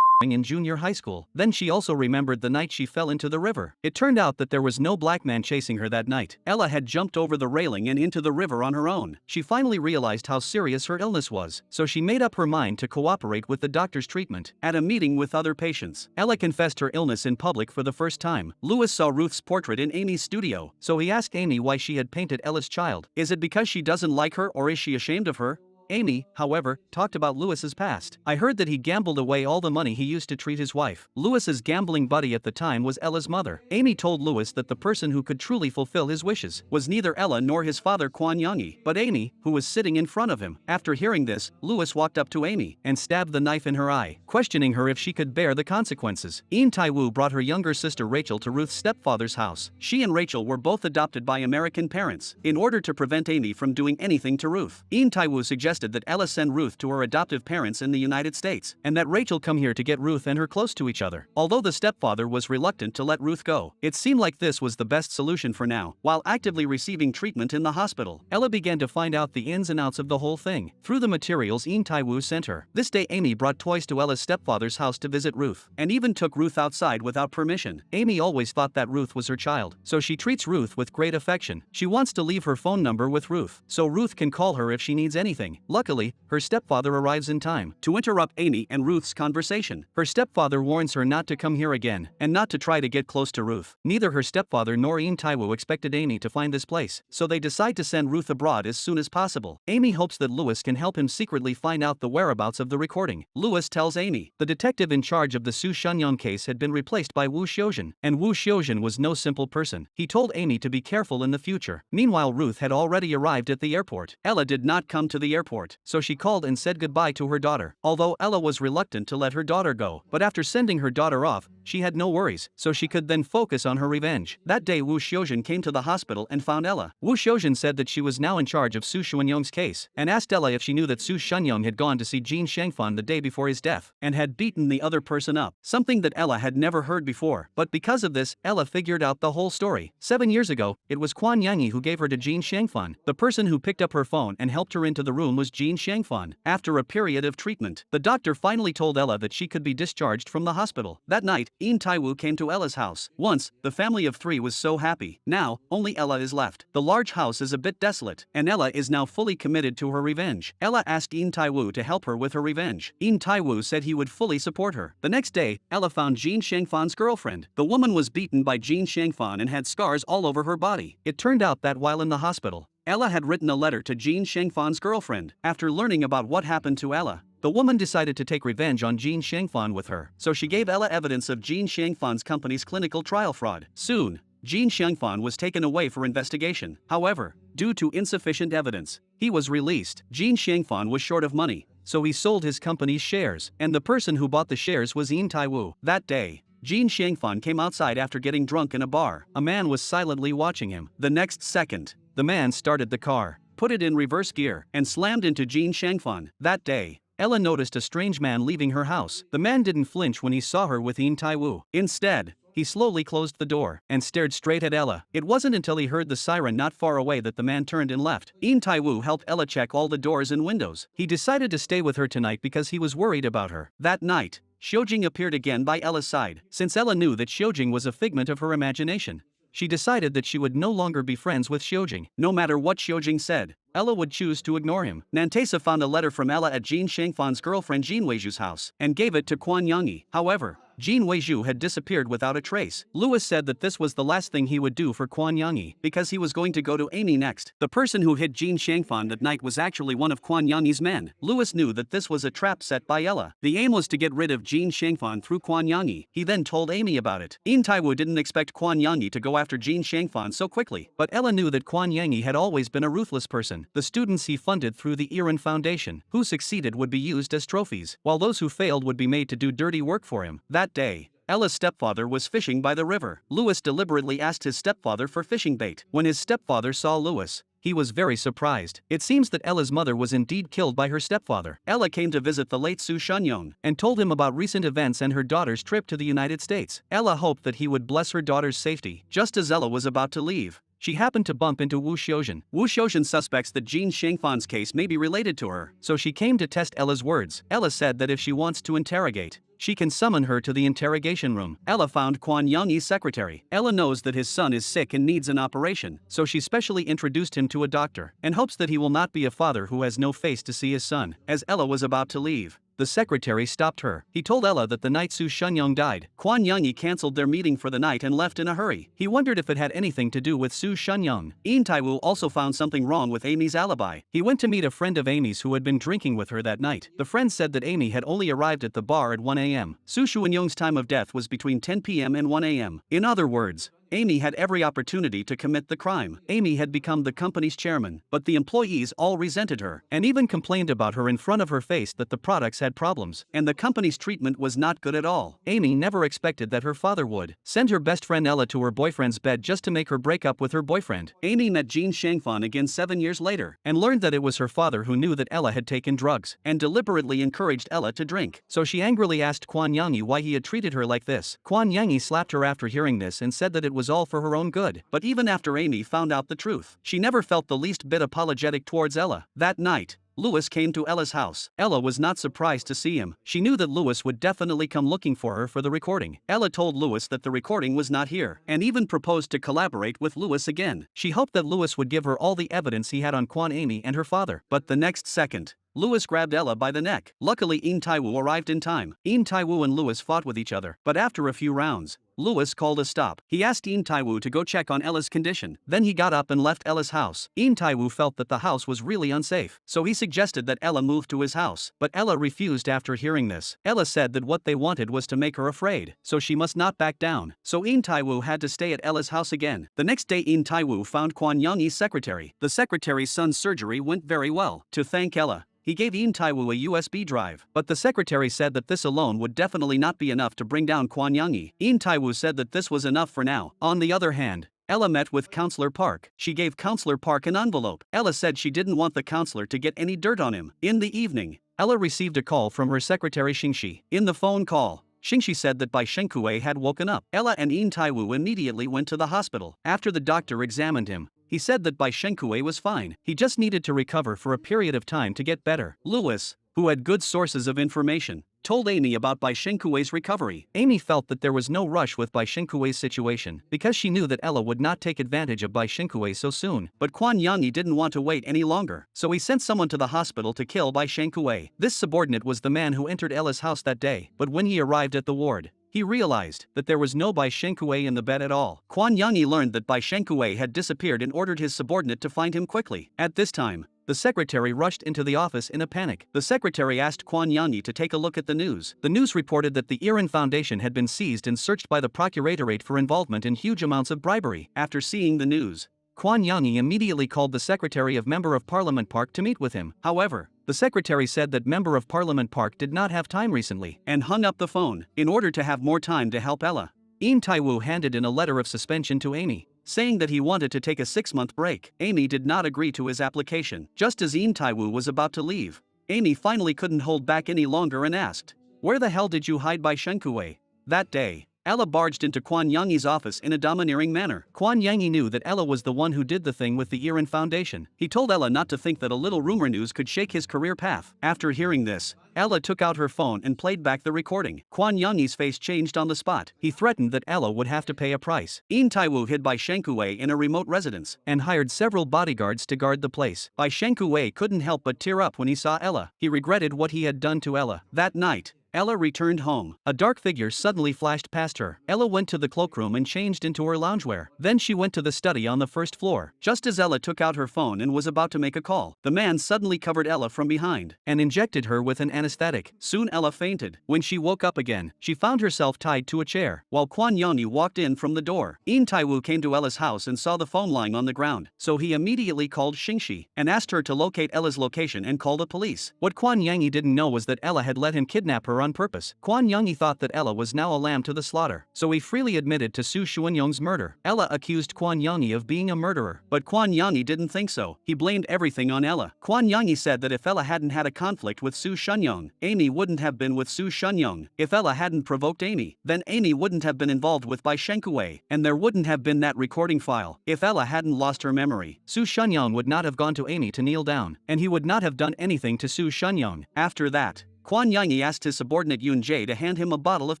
[SPEAKER 1] in junior high school. Then she also remembered the night she fell into the river. It turned out that there was no black man chasing her that night. Ella had jumped over the railing and into the river on her own. She finally realized how serious her illness was, so she made up her mind to cooperate with the doctor's treatment. At a meeting with other patients, Ella confessed her illness in public for the first time. Louis saw Ruth's portrait in Amy's studio, so he asked Amy why she had painted Ella's child. Is it because she doesn't like her, or is she ashamed of her? Amy, however, talked about Louis's past. I heard that he gambled away all the money he used to treat his wife. Louis's gambling buddy at the time was Ella's mother. Amy told Louis that the person who could truly fulfill his wishes was neither Ella nor his father Quan Yanyi, but Amy, who was sitting in front of him. After hearing this, Louis walked up to Amy and stabbed the knife in her eye, questioning her if she could bear the consequences. In Taiwu brought her younger sister Rachel to Ruth's stepfather's house. She and Rachel were both adopted by American parents. In order to prevent Amy from doing anything to Ruth, In Taiwu suggested suggested that Ella send Ruth to her adoptive parents in the United States, and that Rachel come here to get Ruth and her close to each other. Although the stepfather was reluctant to let Ruth go, it seemed like this was the best solution for now. While actively receiving treatment in the hospital, Ella began to find out the ins and outs of the whole thing through the materials In Tai-woo sent her. This day Amy brought toys to Ella's stepfather's house to visit Ruth, and even took Ruth outside without permission. Amy always thought that Ruth was her child, so she treats Ruth with great affection. She wants to leave her phone number with Ruth, so Ruth can call her if she needs anything. Luckily, her stepfather arrives in time to interrupt Amy and Ruth's conversation. Her stepfather warns her not to come here again, and not to try to get close to Ruth. Neither her stepfather nor In Tai-woo expected Amy to find this place, so they decide to send Ruth abroad as soon as possible. Amy hopes that Lewis can help him secretly find out the whereabouts of the recording. Lewis tells Amy the detective in charge of the Soo Shun-young case had been replaced by Woo Shojin, and Woo Shojin was no simple person. He told Amy to be careful in the future. Meanwhile, Ruth had already arrived at the airport. Ella did not come to the airport, so she called and said goodbye to her daughter. Although Ella was reluctant to let her daughter go, but after sending her daughter off, she had no worries, so she could then focus on her revenge. That day Woo Shojin came to the hospital and found Ella. Woo Shojin said that she was now in charge of Soo Shun-young's case, and asked Ella if she knew that Soo Shun-young had gone to see Jin Shangfan the day before his death, and had beaten the other person up, something that Ella had never heard before. But because of this, Ella figured out the whole story. 7 years ago, it was Kwon Young-hee who gave her to Jin Shangfan. The person who picked up her phone and helped her into the room was Jin Shangfan. After a period of treatment, the doctor finally told Ella that she could be discharged from the hospital. That night, In Tai-woo came to Ella's house. Once, the family of 3 was so happy. Now, only Ella is left. The large house is a bit desolate, and Ella is now fully committed to her revenge. Ella asked In Tai-woo to help her with her revenge. In Tai-woo said he would fully support her. The next day, Ella found Jin Shangfan's girlfriend. The woman was beaten by Jin Shangfan and had scars all over her body. It turned out that while in the hospital, Ella had written a letter to Jin Shangfan's girlfriend. After learning about what happened to Ella, the woman decided to take revenge on Jin Shangfan with her, so she gave Ella evidence of Jin Shangfan's company's clinical trial fraud. Soon, Jin Shangfan was taken away for investigation. However, due to insufficient evidence, he was released. Jin Shangfan was short of money, so he sold his company's shares, and the person who bought the shares was In Tai-woo. That day, Jin Shangfan came outside after getting drunk in a bar. A man was silently watching him. The next second, the man started the car, put it in reverse gear, and slammed into Jin Shangfan. That day, Ella noticed a strange man leaving her house. The man didn't flinch when he saw her with In Tai-woo. Instead, he slowly closed the door and stared straight at Ella. It wasn't until he heard the siren not far away that the man turned and left. In Tai-woo helped Ella check all the doors and windows. He decided to stay with her tonight because he was worried about her. That night, Shojing appeared again by Ella's side. Since Ella knew that Shojing was a figment of her imagination, she decided that she would no longer be friends with Shojing. No matter what Shojing said, Ella would choose to ignore him. Nantesa found a letter from Ella at Jin Shangfan's girlfriend Jin Weizhu's house and gave it to Kwon Young-hee. However, Jin Weizhu had disappeared without a trace. Lewis said that this was the last thing he would do for Kwon Young-hee because he was going to go to Amy next. The person who hit Jin Shangfan that night was actually one of Kwon Young-hee's men. Lewis knew that this was a trap set by Ella. The aim was to get rid of Jin Shangfan through Kwon Young-hee. He then told Amy about it. In Tai-woo didn't expect Kwon Young-hee to go after Jin Shangfan so quickly, but Ella knew that Kwon Young-hee had always been a ruthless person. The students he funded through the Iran Foundation, who succeeded would be used as trophies, while those who failed would be made to do dirty work for him. That day, Ella's stepfather was fishing by the river. Lewis deliberately asked his stepfather for fishing bait. When his stepfather saw Lewis, he was very surprised. It seems that Ella's mother was indeed killed by her stepfather. Ella came to visit the late Soo Shun-young and told him about recent events and her daughter's trip to the United States. Ella hoped that he would bless her daughter's safety. Just as Ella was about to leave, she happened to bump into Woo Shojin. Woo Shojin suspects that Jin Shangfan's case may be related to her, so she came to test Ella's words. Ella said that if she wants to interrogate, she can summon her to the interrogation room. Ella found Kwon Young-hee's secretary. Ella knows that his son is sick and needs an operation, so she specially introduced him to a doctor and hopes that he will not be a father who has no face to see his son. As Ella was about to leave, the secretary stopped her. He told Ella that the night Soo Shun-young died, Kwon Young-hee cancelled their meeting for the night and left in a hurry. He wondered if it had anything to do with Soo Shun-young. In Tai-woo also found something wrong with Amy's alibi. He went to meet a friend of Amy's who had been drinking with her that night. The friend said that Amy had only arrived at the bar at 1 a.m. Soo Shun-young's time of death was between 10 p.m. and 1 a.m. In other words, Amy had every opportunity to commit the crime. Amy had become the company's chairman, but the employees all resented her and even complained about her in front of her face that the products had problems and the company's treatment was not good at all. Amy never expected that her father would send her best friend Ella to her boyfriend's bed just to make her break up with her boyfriend. Amy met Jean Shangfan again 7 years later and learned that it was her father who knew that Ella had taken drugs and deliberately encouraged Ella to drink. So she angrily asked Kwon Young-hee why he had treated her like this. Kwon Young-hee slapped her after hearing this and said that it was all for her own good. But even after Amy found out the truth, she never felt the least bit apologetic towards Ella. That night, Louis came to Ella's house. Ella was not surprised to see him. She knew that Louis would definitely come looking for her for the recording. Ella told Louis that the recording was not here, and even proposed to collaborate with Louis again. She hoped that Louis would give her all the evidence he had on Kwon Amy and her father. But the next second, Louis grabbed Ella by the neck. Luckily, In Tai-woo arrived in time. In Tai-woo and Louis fought with each other, but after a few rounds, Louis called a stop. He asked In Tai-woo to go check on Ella's condition. Then he got up and left Ella's house. In Tai-woo felt that the house was really unsafe, so he suggested that Ella move to his house. But Ella refused after hearing this. Ella said that what they wanted was to make her afraid, so she must not back down. So In Tai-woo had to stay at Ella's house again. The next day, In Tai-woo found Kwon Young-hee's secretary. The secretary's son's surgery went very well. To thank Ella, he gave In Tai-woo a USB drive, but the secretary said that this alone would definitely not be enough to bring down Kwon Young-hee. In Tai-woo said that this was enough for now. On the other hand, Ella met with Counselor Park. She gave Counselor Park an envelope. Ella said she didn't want the counselor to get any dirt on him. In the evening, Ella received a call from her secretary Shingshi. In the phone call, Shingshi said that Bai Shengkue had woken up. Ella and In Tai-woo immediately went to the hospital. After the doctor examined him, he said that Bai Shengkue was fine. He just needed to recover for a period of time to get better. Louis, who had good sources of information, told Amy about Bai Shengkue's recovery. Amy felt that there was no rush with Bai Shengkue's situation because she knew that Ella would not take advantage of Bai Shengkue so soon. But Kwon Young-hee didn't want to wait any longer, so he sent someone to the hospital to kill Bai Shengkue. This subordinate was the man who entered Ella's house that day, but when he arrived at the ward, he realized that there was no Bai Shengkue in the bed at all. Kwon Young-hee learned that Bai Shengkue had disappeared and ordered his subordinate to find him quickly. At this time, the secretary rushed into the office in a panic. The secretary asked Kwon Young-hee to take a look at the news. The news reported that the HWhen Foundation had been seized and searched by the Procuratorate for involvement in huge amounts of bribery. After seeing the news, Kwon Young-hee immediately called the Secretary of Member of Parliament Park to meet with him. However, the secretary said that Member of Parliament Park did not have time recently and hung up the phone. In order to have more time to help Ella, In Tai-woo handed in a letter of suspension to Amy, saying that he wanted to take a 6-month break. Amy did not agree to his application. Just as In Tai-woo was about to leave, Amy finally couldn't hold back any longer and asked, "Where the hell did you hide Bai Shengkue?" That day, Ella barged into Kwon Young-hee's office in a domineering manner. Kwon Young-hee knew that Ella was the one who did the thing with the HWhen Foundation. He told Ella not to think that a little rumor news could shake his career path. After hearing this, Ella took out her phone and played back the recording. Kwon Young-hee's face changed on the spot. He threatened that Ella would have to pay a price. In Tai-woo hid Bai Shengkue in a remote residence and hired several bodyguards to guard the place. Bai Shengkue couldn't help but tear up when he saw Ella. He regretted what he had done to Ella. That night, Ella returned home. A dark figure suddenly flashed past her. Ella went to the cloakroom and changed into her loungewear. Then she went to the study on the first floor. Just as Ella took out her phone and was about to make a call, the man suddenly covered Ella from behind and injected her with an anesthetic. Soon Ella fainted. When she woke up again, she found herself tied to a chair, while Kwon Young-hee walked in from the door. In Tai-woo came to Ella's house and saw the phone lying on the ground, so he immediately called Shingshi and asked her to locate Ella's location and call the police. What Kwon Young-hee didn't know was that Ella had let him kidnap her on purpose. Kwon Young-hee thought that Ella was now a lamb to the slaughter, so he freely admitted to Soo Shun-young's murder. Ella accused Kwon Young-hee of being a murderer, but Kwon Young-hee didn't think so. He blamed everything on Ella. Kwon Young-hee said that if Ella hadn't had a conflict with Soo Shun-young, Amy wouldn't have been with Soo Shun-young. If Ella hadn't provoked Amy, then Amy wouldn't have been involved with Bai Shengkue, and there wouldn't have been that recording file. If Ella hadn't lost her memory, Soo Shun-young would not have gone to Amy to kneel down, and he would not have done anything to Soo Shun-young. After that, Kwon Young-hee asked his subordinate Yoon Jae to hand him a bottle of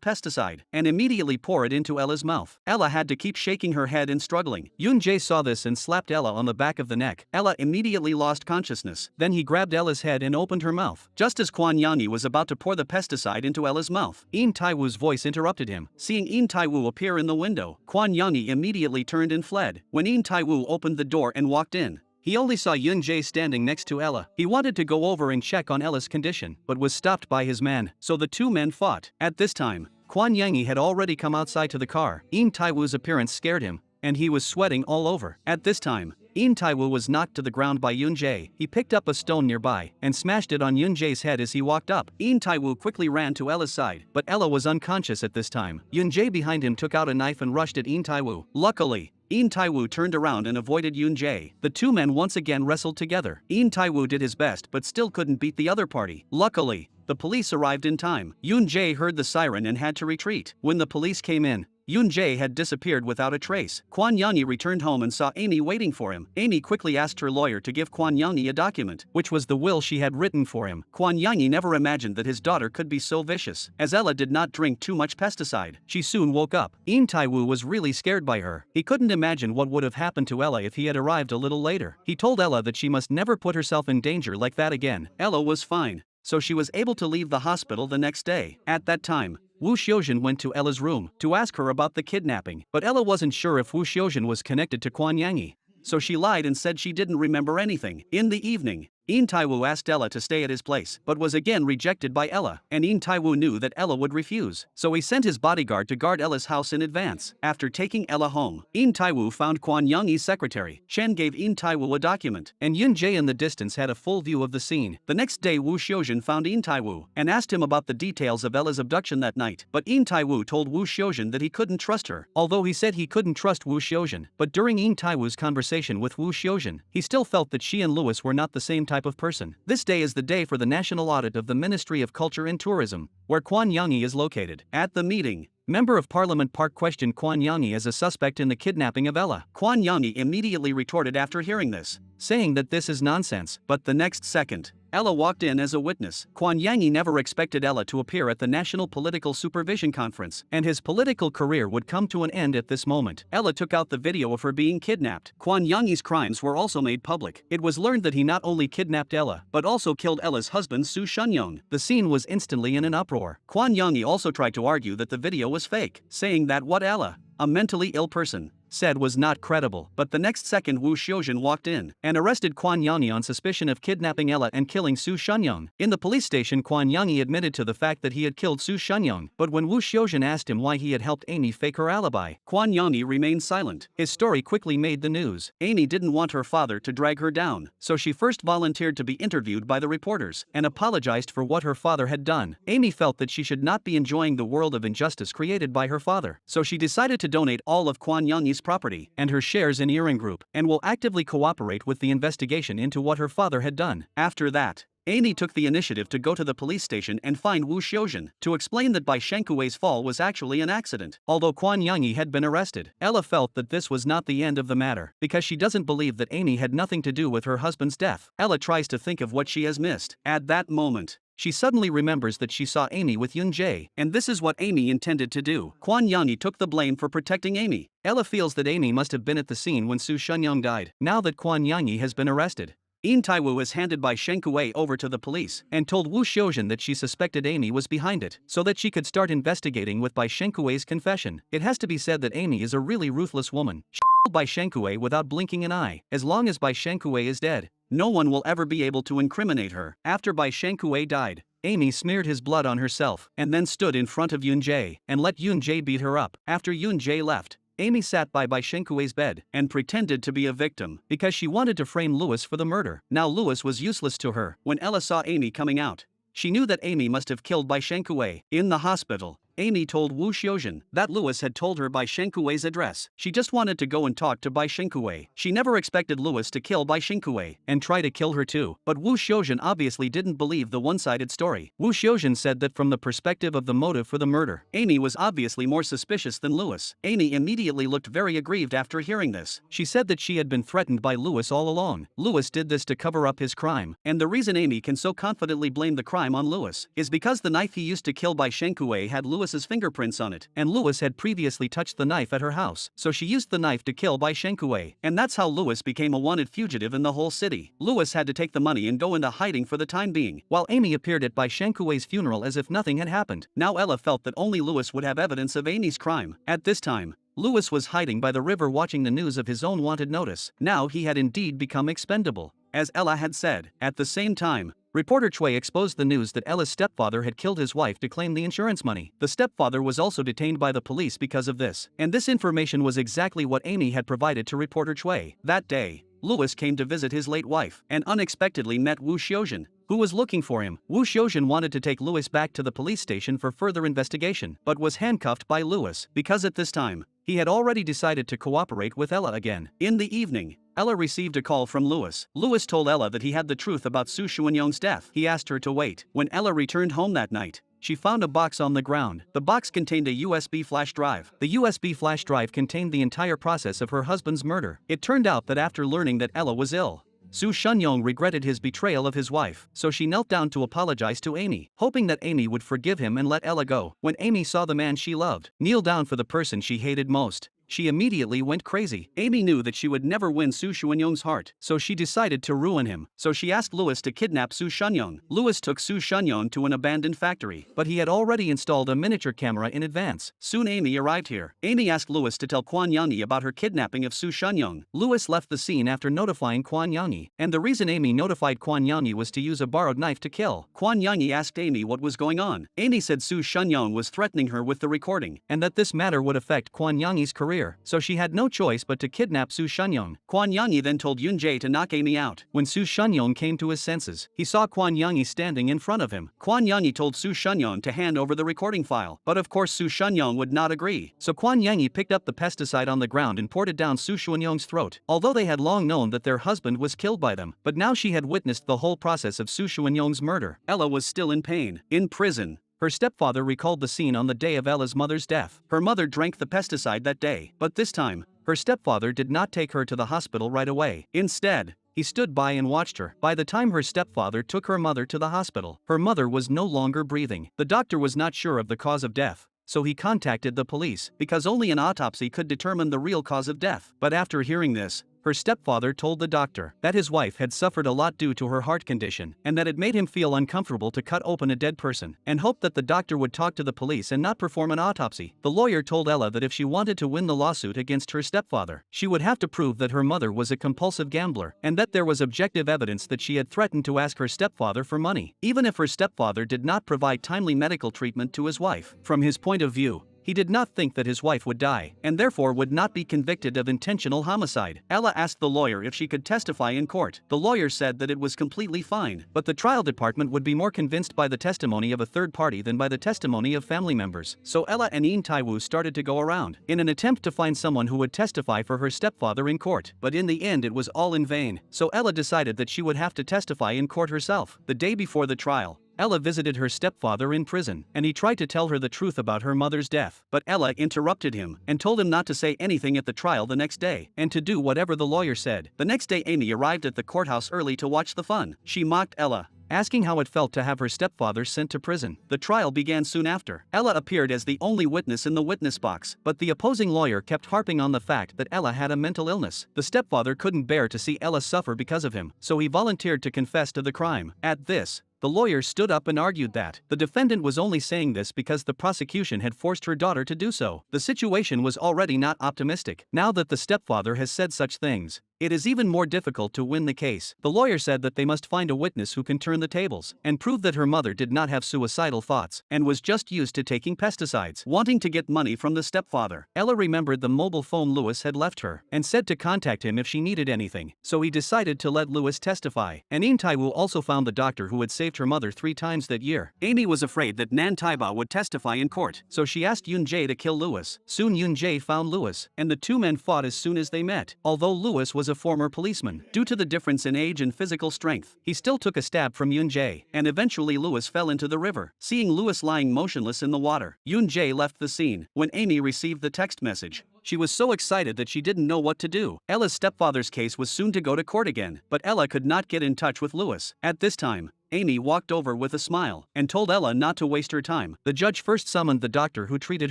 [SPEAKER 1] pesticide and immediately pour it into Ella's mouth. Ella had to keep shaking her head and struggling. Yoon Jae saw this and slapped Ella on the back of the neck. Ella immediately lost consciousness. Then he grabbed Ella's head and opened her mouth. Just as Kwon Young-hee was about to pour the pesticide into Ella's mouth, In Tai-woo's voice interrupted him. Seeing In Tai-woo appear in the window, Kwon Young-hee immediately turned and fled. When In Tai-woo opened the door and walked in, he only saw Yoon Jae standing next to Ella. He wanted to go over and check on Ella's condition, but was stopped by his man, so the two men fought. At this time, Kwan Yangi had already come outside to the car. In Taiwu's appearance scared him, and he was sweating all over. At this time, In Taiwu was knocked to the ground by Yun Jae. He picked up a stone nearby and smashed it on Yun Jae's head as he walked up. In Taiwu quickly ran to Ella's side, but Ella was unconscious at this time. Yun Jae behind him took out a knife and rushed at In Taiwu. Luckily, In Taiwu turned around and avoided Yun Jae. The two men once again wrestled together. In Taiwu did his best but still couldn't beat the other party. Luckily, the police arrived in time. Yun Jae heard the siren and had to retreat. When the police came in, Yun Jae had disappeared without a trace. Kwan Yangi returned home and saw Amy waiting for him. Amy quickly asked her lawyer to give Kwan Yangi a document, which was the will she had written for him. Kwan Yangi never imagined that his daughter could be so vicious. As Ella did not drink too much pesticide, she soon woke up. In Taiwu was really scared by her. He couldn't imagine what would have happened to Ella if he had arrived a little later. He told Ella that she must never put herself in danger like that again. Ella was fine, so she was able to leave the hospital the next day. At that time, Wu Xiuzhen went to Ella's room to ask her about the kidnapping, but Ella wasn't sure if Wu Xiuzhen was connected to Kwan Yangi, so she lied and said she didn't remember anything. In the evening, In Taiwu asked Ella to stay at his place, but was again rejected by Ella, and In Taiwu knew that Ella would refuse, so he sent his bodyguard to guard Ella's house in advance. After taking Ella home, In Taiwu found Kwan Yangi's secretary. Chen gave In Taiwu a document, and Yun Jae in the distance had a full view of the scene. The next day Wu Xiuzhen found In Taiwu and asked him about the details of Ella's abduction that night, but In Taiwu told Wu Xiuzhen that he couldn't trust her. Although he said he couldn't trust Wu Xiuzhen, but during In Taiwu's conversation with Wu Xiuzhen, he still felt that she and Louis were not the same type of person. This day is the day for the national audit of the Ministry of Culture and Tourism, where Kwan Yangi is located. At the meeting, Member of Parliament Park questioned Kwan Yangi as a suspect in the kidnapping of Ella. Kwan Yangi immediately retorted after hearing this, saying that this is nonsense. But the next second, Ella walked in as a witness. Kwan Yangi never expected Ella to appear at the National Political Supervision Conference, and his political career would come to an end at this moment. Ella took out the video of her being kidnapped. Kwan Yangi's crimes were also made public. It was learned that he not only kidnapped Ella, but also killed Ella's husband Su Shunyong. The scene was instantly in an uproar. Kwan Yangi also tried to argue that the video was fake, saying that what Ella, a mentally ill person, said was not credible. But the next second Wu Xiuzhen walked in and arrested Kwan Yangi on suspicion of kidnapping Ella and killing Su Shunyong. In the police station, Kwan Yangi admitted to the fact that he had killed Su Shunyong, but when Wu Xiuzhen asked him why he had helped Amy fake her alibi, Kwan Yangi remained silent. His story quickly made the news. Amy didn't want her father to drag her down, so she first volunteered to be interviewed by the reporters and apologized for what her father had done. Amy felt that she should not be enjoying the world of injustice created by her father, so she decided to donate all of Kwan Yangi's property and her shares in Earring Group, and will actively cooperate with the investigation into what her father had done. After that, Amy took the initiative to go to the police station and find Wu Xiuzhen to explain that Bai Shenkui's fall was actually an accident. Although Kwan Yangi had been arrested, Ella felt that this was not the end of the matter, because she doesn't believe that Amy had nothing to do with her husband's death. Ella tries to think of what she has missed. At that moment, she suddenly remembers that she saw Amy with Yun Jae, and this is what Amy intended to do. Kwan Yangi took the blame for protecting Amy. Ella feels that Amy must have been at the scene when Su Shunyong died. Now that Kwan Yangi has been arrested, In Taiwu is handed Bai Shenkui over to the police and told Wu Xiuzhen that she suspected Amy was behind it, so that she could start investigating with Bai Shenkui's confession. It has to be said that Amy is a really ruthless woman. She killed Bai Shenkui without blinking an eye. As long as Bai Shenkui is dead, no one will ever be able to incriminate her. After Bai Shenkui died, Amy smeared his blood on herself and then stood in front of Yun Jae and let Yun Jae beat her up. After Yun Jae left, Amy sat by Bai Shenkui's bed and pretended to be a victim because she wanted to frame Louis for the murder. Now Louis was useless to her. When Ella saw Amy coming out, she knew that Amy must have killed Bai Shenkui. In the hospital, Amy told Wu Xiuzhen that Louis had told her Bai Shenkui's address. She just wanted to go and talk to Bai Shenkui. She never expected Louis to kill Bai Shenkui and try to kill her too. But Wu Xiuzhen obviously didn't believe the one-sided story. Wu Xiuzhen said that from the perspective of the motive for the murder, Amy was obviously more suspicious than Louis. Amy immediately looked very aggrieved after hearing this. She said that she had been threatened by Louis all along. Louis did this to cover up his crime, and the reason Amy can so confidently blame the crime on Louis is because the knife he used to kill Bai Shenkui had Louis's fingerprints on it, and Louis had previously touched the knife at her house, so she used the knife to kill Bai Shenkui, and that's how Louis became a wanted fugitive in the whole city. Louis had to take the money and go into hiding for the time being, while Amy appeared at Bai Shenkui's funeral as if nothing had happened. Now Ella felt that only Louis would have evidence of Amy's crime. At this time, Louis was hiding by the river watching the news of his own wanted notice. Now he had indeed become expendable, as Ella had said. At the same time, Reporter HWhen exposed the news that Ella's stepfather had killed his wife to claim the insurance money. The stepfather was also detained by the police because of this. And this information was exactly what Amy had provided to reporter HWhen. That day, Louis came to visit his late wife and unexpectedly met Wu Xiuzhen, who was looking for him. Wu Xiuzhen wanted to take Louis back to the police station for further investigation, but was handcuffed by Louis because at this time, he had already decided to cooperate with Ella again. In the evening, Ella received a call from Louis. Louis told Ella that he had the truth about HWhen's death. He asked her to wait. When Ella returned home that night, she found a box on the ground. The box contained a USB flash drive. The USB flash drive contained the entire process of her husband's murder. It turned out that after learning that Ella was ill, HWhen regretted his betrayal of his wife, so she knelt down to apologize to Amy, hoping that Amy would forgive him and let Ella go. When Amy saw the man she loved kneel down for the person she hated most, she immediately went crazy. Amy knew that she would never win HWhen's heart, so she decided to ruin him. So she asked Louis to kidnap HWhen. Louis took HWhen to an abandoned factory, but he had already installed a miniature camera in advance. Soon Amy arrived here. Amy asked Louis to tell Quan Yanyi about her kidnapping of HWhen. Louis left the scene after notifying Quan Yanyi, and the reason Amy notified Quan Yanyi was to use a borrowed knife to kill. Quan Yanyi asked Amy what was going on. Amy said HWhen was threatening her with the recording, and that this matter would affect Quan Yanyi's career. So she had no choice but to kidnap HWhen. Quan Yanyi then told Yunjae to knock Amy out. When HWhen came to his senses, he saw Quan Yanyi standing in front of him. Quan Yanyi told HWhen to hand over the recording file, but of course HWhen would not agree. So Quan Yanyi picked up the pesticide on the ground and poured it down HWhen's throat. Although they had long known that their husband was killed by them, but now she had witnessed the whole process of HWhen's murder. Ella was still in pain. In prison, her stepfather recalled the scene on the day of Ella's mother's death. Her mother drank the pesticide that day, but this time, her stepfather did not take her to the hospital right away. Instead, he stood by and watched her. By the time her stepfather took her mother to the hospital, her mother was no longer breathing. The doctor was not sure of the cause of death, so he contacted the police because only an autopsy could determine the real cause of death. But after hearing this, her stepfather told the doctor that his wife had suffered a lot due to her heart condition and that it made him feel uncomfortable to cut open a dead person, and hoped that the doctor would talk to the police and not perform an autopsy. The lawyer told Ella that if she wanted to win the lawsuit against her stepfather, she would have to prove that her mother was a compulsive gambler and that there was objective evidence that she had threatened to ask her stepfather for money, even if her stepfather did not provide timely medical treatment to his wife. From his point of view, he did not think that his wife would die, and therefore would not be convicted of intentional homicide. Ella asked the lawyer if she could testify in court. The lawyer said that it was completely fine, but the trial department would be more convinced by the testimony of a third party than by the testimony of family members. So Ella and In Taiwu started to go around in an attempt to find someone who would testify for her stepfather in court, but in the end it was all in vain. So Ella decided that she would have to testify in court herself. The day before the trial, Ella visited her stepfather in prison, and he tried to tell her the truth about her mother's death. But Ella interrupted him and told him not to say anything at the trial the next day, and to do whatever the lawyer said. The next day Amy arrived at the courthouse early to watch the fun. She mocked Ella, asking how it felt to have her stepfather sent to prison. The trial began soon after. Ella appeared as the only witness in the witness box, but the opposing lawyer kept harping on the fact that Ella had a mental illness. The stepfather couldn't bear to see Ella suffer because of him, so he volunteered to confess to the crime. At this, the lawyer stood up and argued that the defendant was only saying this because the prosecution had forced her daughter to do so. The situation was already not optimistic. Now that the stepfather has said such things, it is even more difficult to win the case. The lawyer said that they must find a witness who can turn the tables and prove that her mother did not have suicidal thoughts and was just used to taking pesticides, wanting to get money from the stepfather. Ella remembered the mobile phone Louis had left her and said to contact him if she needed anything, so he decided to let Louis testify. And In Taiwu also found the doctor who had saved her mother 3 times that year. Amy was afraid that Nan Taiba would testify in court, so she asked Yunjae to kill Louis. Soon Yunjae found Louis, and the two men fought as soon as they met. Although Louis was a former policeman, due to the difference in age and physical strength, he still took a stab from Yunjae, and eventually Louis fell into the river. Seeing Louis lying motionless in the water, Yunjae left the scene. When Amy received the text message, she was so excited that she didn't know what to do. Ella's stepfather's case was soon to go to court again, but Ella could not get in touch with Louis. At this time, Amy walked over with a smile and told Ella not to waste her time. The judge first summoned the doctor who treated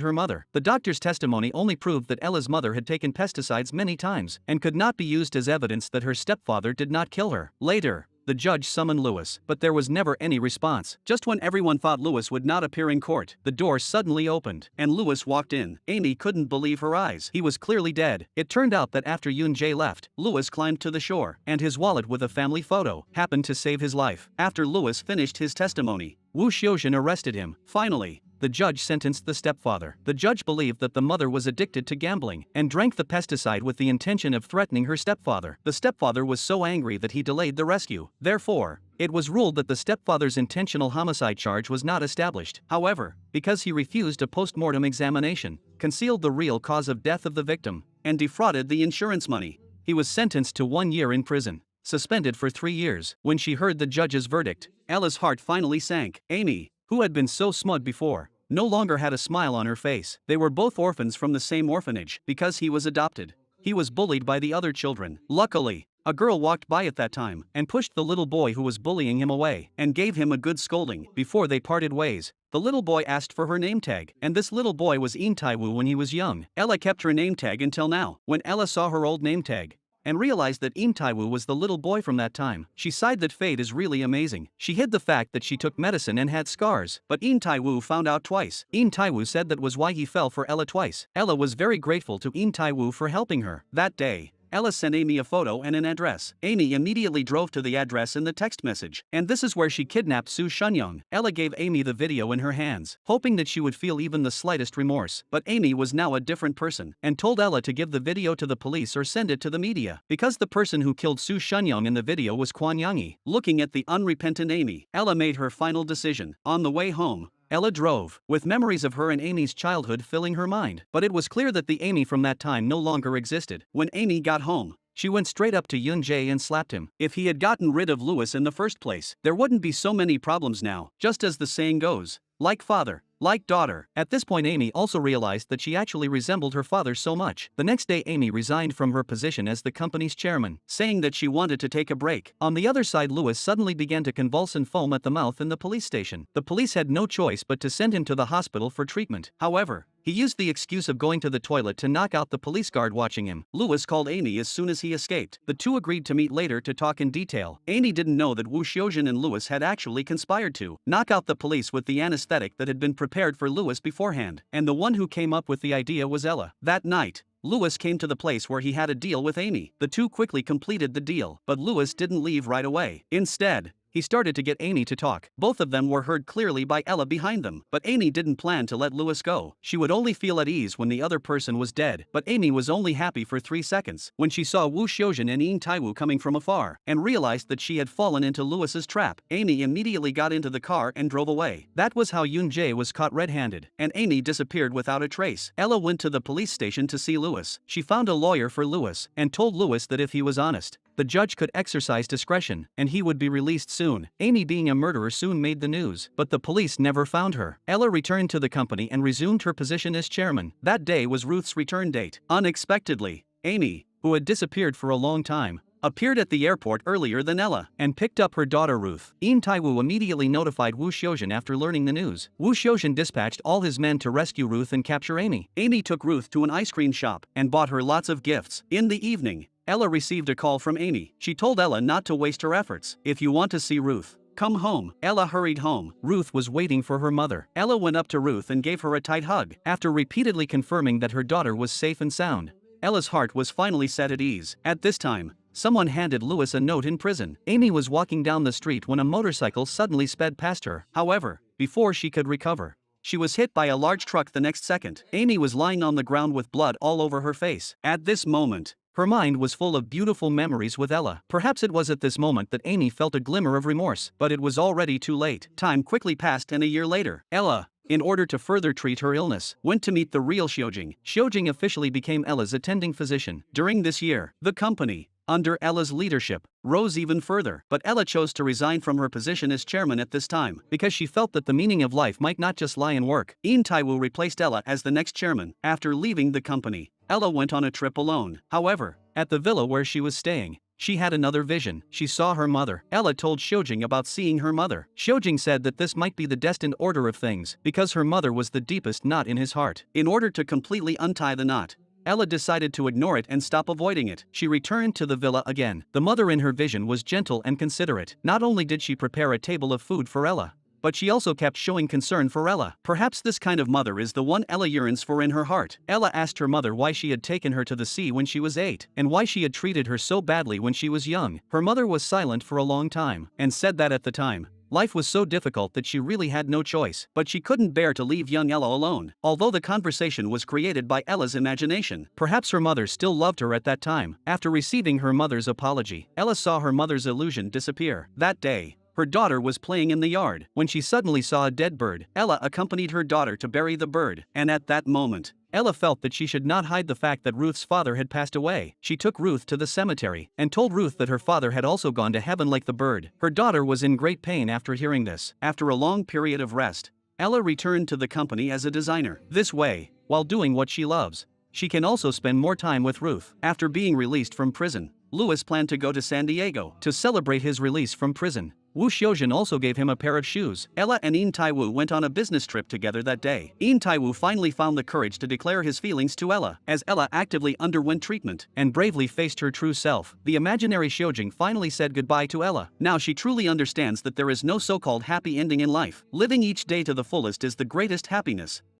[SPEAKER 1] her mother. The doctor's testimony only proved that Ella's mother had taken pesticides many times and could not be used as evidence that her stepfather did not kill her. Later, the the judge summoned Lewis, but there was never any response. Just when everyone thought Lewis would not appear in court, the door suddenly opened, and Lewis walked in. Amy couldn't believe her eyes. He was clearly dead. It turned out that after Yoon Jae left, Lewis climbed to the shore, and his wallet with a family photo happened to save his life. After Lewis finished his testimony, Woo Hyojin arrested him. Finally, the judge sentenced the stepfather. The judge believed that the mother was addicted to gambling and drank the pesticide with the intention of threatening her stepfather. The stepfather was so angry that he delayed the rescue. Therefore, it was ruled that the stepfather's intentional homicide charge was not established. However, because he refused a post-mortem examination, concealed the real cause of death of the victim, and defrauded the insurance money, he was sentenced to 1 year in prison, suspended for 3 years. When she heard the judge's verdict, Ella's heart finally sank. Amy, who had been so smug before, no longer had a smile on her face. They were both orphans from the same orphanage. Because he was adopted, he was bullied by the other children. Luckily, a girl walked by at that time and pushed the little boy who was bullying him away and gave him a good scolding. Before they parted ways, the little boy asked for her name tag, and this little boy was In Tae-woo when he was young. Ella kept her name tag until now. When Ella saw her old name tag and realized that In Tae-woo was the little boy from that time, she sighed that fate is really amazing. She hid the fact that she took medicine and had scars, but In Tae-woo found out twice. In Tae-woo said that was why he fell for Ella twice. Ella was very grateful to In Tae-woo for helping her. That day, Ella sent Amy a photo and an address. Amy immediately drove to the address in the text message, and this is where she kidnapped Soo Shunyoung. Ella gave Amy the video in her hands, hoping that she would feel even the slightest remorse. But Amy was now a different person, and told Ella to give the video to the police or send it to the media, because the person who killed Soo Shunyoung in the video was Kwon Young-hee. Looking at the unrepentant Amy, Ella made her final decision. On the way home, Ella drove, with memories of her and Amy's childhood filling her mind. But it was clear that the Amy from that time no longer existed. When Amy got home, she went straight up to Yoon Jae and slapped him. If he had gotten rid of Lewis in the first place, there wouldn't be so many problems now. Just as the saying goes, like father, like daughter. At this point, Amy also realized that she actually resembled her father so much. The next day, Amy resigned from her position as the company's chairman, saying that she wanted to take a break. On the other side, Lewis suddenly began to convulse and foam at the mouth in the police station. The police had no choice but to send him to the hospital for treatment. However, he used the excuse of going to the toilet to knock out the police guard watching him. Lewis called Amy as soon as he escaped. The two agreed to meet later to talk in detail. Amy didn't know that Woo Hyojin and Lewis had actually conspired to knock out the police with the anesthetic that had been prepared for Lewis beforehand, and the one who came up with the idea was Ella. That night, Lewis came to the place where he had a deal with Amy. The two quickly completed the deal, but Lewis didn't leave right away. Instead, he started to get Amy to talk. Both of them were heard clearly by Ella behind them, but Amy didn't plan to let Lewis go. She would only feel at ease when the other person was dead. But Amy was only happy for 3 seconds when she saw Woo Hyojin and In Tae-woo coming from afar and realized that she had fallen into Lewis's trap. Amy immediately got into the car and drove away. That was how Yoon Jae was caught red-handed, and Amy disappeared without a trace. Ella went to the police station to see Lewis. She found a lawyer for Lewis and told Lewis that if he was honest, the judge could exercise discretion, and he would be released soon. Amy being a murderer soon made the news, but the police never found her. Ella returned to the company and resumed her position as chairman. That day was Ruth's return date. Unexpectedly, Amy, who had disappeared for a long time, appeared at the airport earlier than Ella and picked up her daughter Ruth. In Tae-woo immediately notified Woo Hyojin after learning the news. Woo Hyojin dispatched all his men to rescue Ruth and capture Amy. Amy took Ruth to an ice cream shop and bought her lots of gifts. In the evening, Ella received a call from Amy. She told Ella not to waste her efforts. If you want to see Ruth, come home. Ella hurried home. Ruth was waiting for her mother. Ella went up to Ruth and gave her a tight hug. After repeatedly confirming that her daughter was safe and sound, Ella's heart was finally set at ease. At this time, someone handed Lewis a note in prison. Amy was walking down the street when a motorcycle suddenly sped past her. However, before she could recover, she was hit by a large truck the next second. Amy was lying on the ground with blood all over her face. At this moment, her mind was full of beautiful memories with Ella. Perhaps it was at this moment that Amy felt a glimmer of remorse, but it was already too late. Time quickly passed, and a year later, Ella, in order to further treat her illness, went to meet the real Hyojin. Hyojin officially became Ella's attending physician. During this year, the company, under Ella's leadership, rose even further. But Ella chose to resign from her position as chairman at this time because she felt that the meaning of life might not just lie in work. In Tae-woo replaced Ella as the next chairman. After leaving the company, Ella went on a trip alone. However, at the villa where she was staying, she had another vision. She saw her mother. Ella told Hyojin about seeing her mother. Hyojin said that this might be the destined order of things because her mother was the deepest knot in his heart. In order to completely untie the knot, Ella decided to ignore it and stop avoiding it. She returned to the villa again. The mother in her vision was gentle and considerate. Not only did she prepare a table of food for Ella, but she also kept showing concern for Ella. Perhaps this kind of mother is the one Ella yearns for in her heart. Ella asked her mother why she had taken her to the sea when she was 8, and why she had treated her so badly when she was young. Her mother was silent for a long time, and said that at the time, life was so difficult that she really had no choice, but she couldn't bear to leave young Ella alone. Although the conversation was created by Ella's imagination, perhaps her mother still loved her at that time. After receiving her mother's apology, Ella saw her mother's illusion disappear. That day, her daughter was playing in the yard when she suddenly saw a dead bird. Ella accompanied her daughter to bury the bird, and at that moment, Ella felt that she should not hide the fact that Ruth's father had passed away. She took Ruth to the cemetery and told Ruth that her father had also gone to heaven like the bird. Her daughter was in great pain after hearing this. After a long period of rest, Ella returned to the company as a designer. This way, while doing what she loves, she can also spend more time with Ruth. After being released from prison, Louis planned to go to San Diego to celebrate his release from prison. Wu Xiaojun also gave him a pair of shoes. Ella and In Taiwu went on a business trip together that day. In Taiwu finally found the courage to declare his feelings to Ella, as Ella actively underwent treatment and bravely faced her true self. The imaginary Xiaojun finally said goodbye to Ella. Now she truly understands that there is no so-called happy ending in life. Living each day to the fullest is the greatest happiness.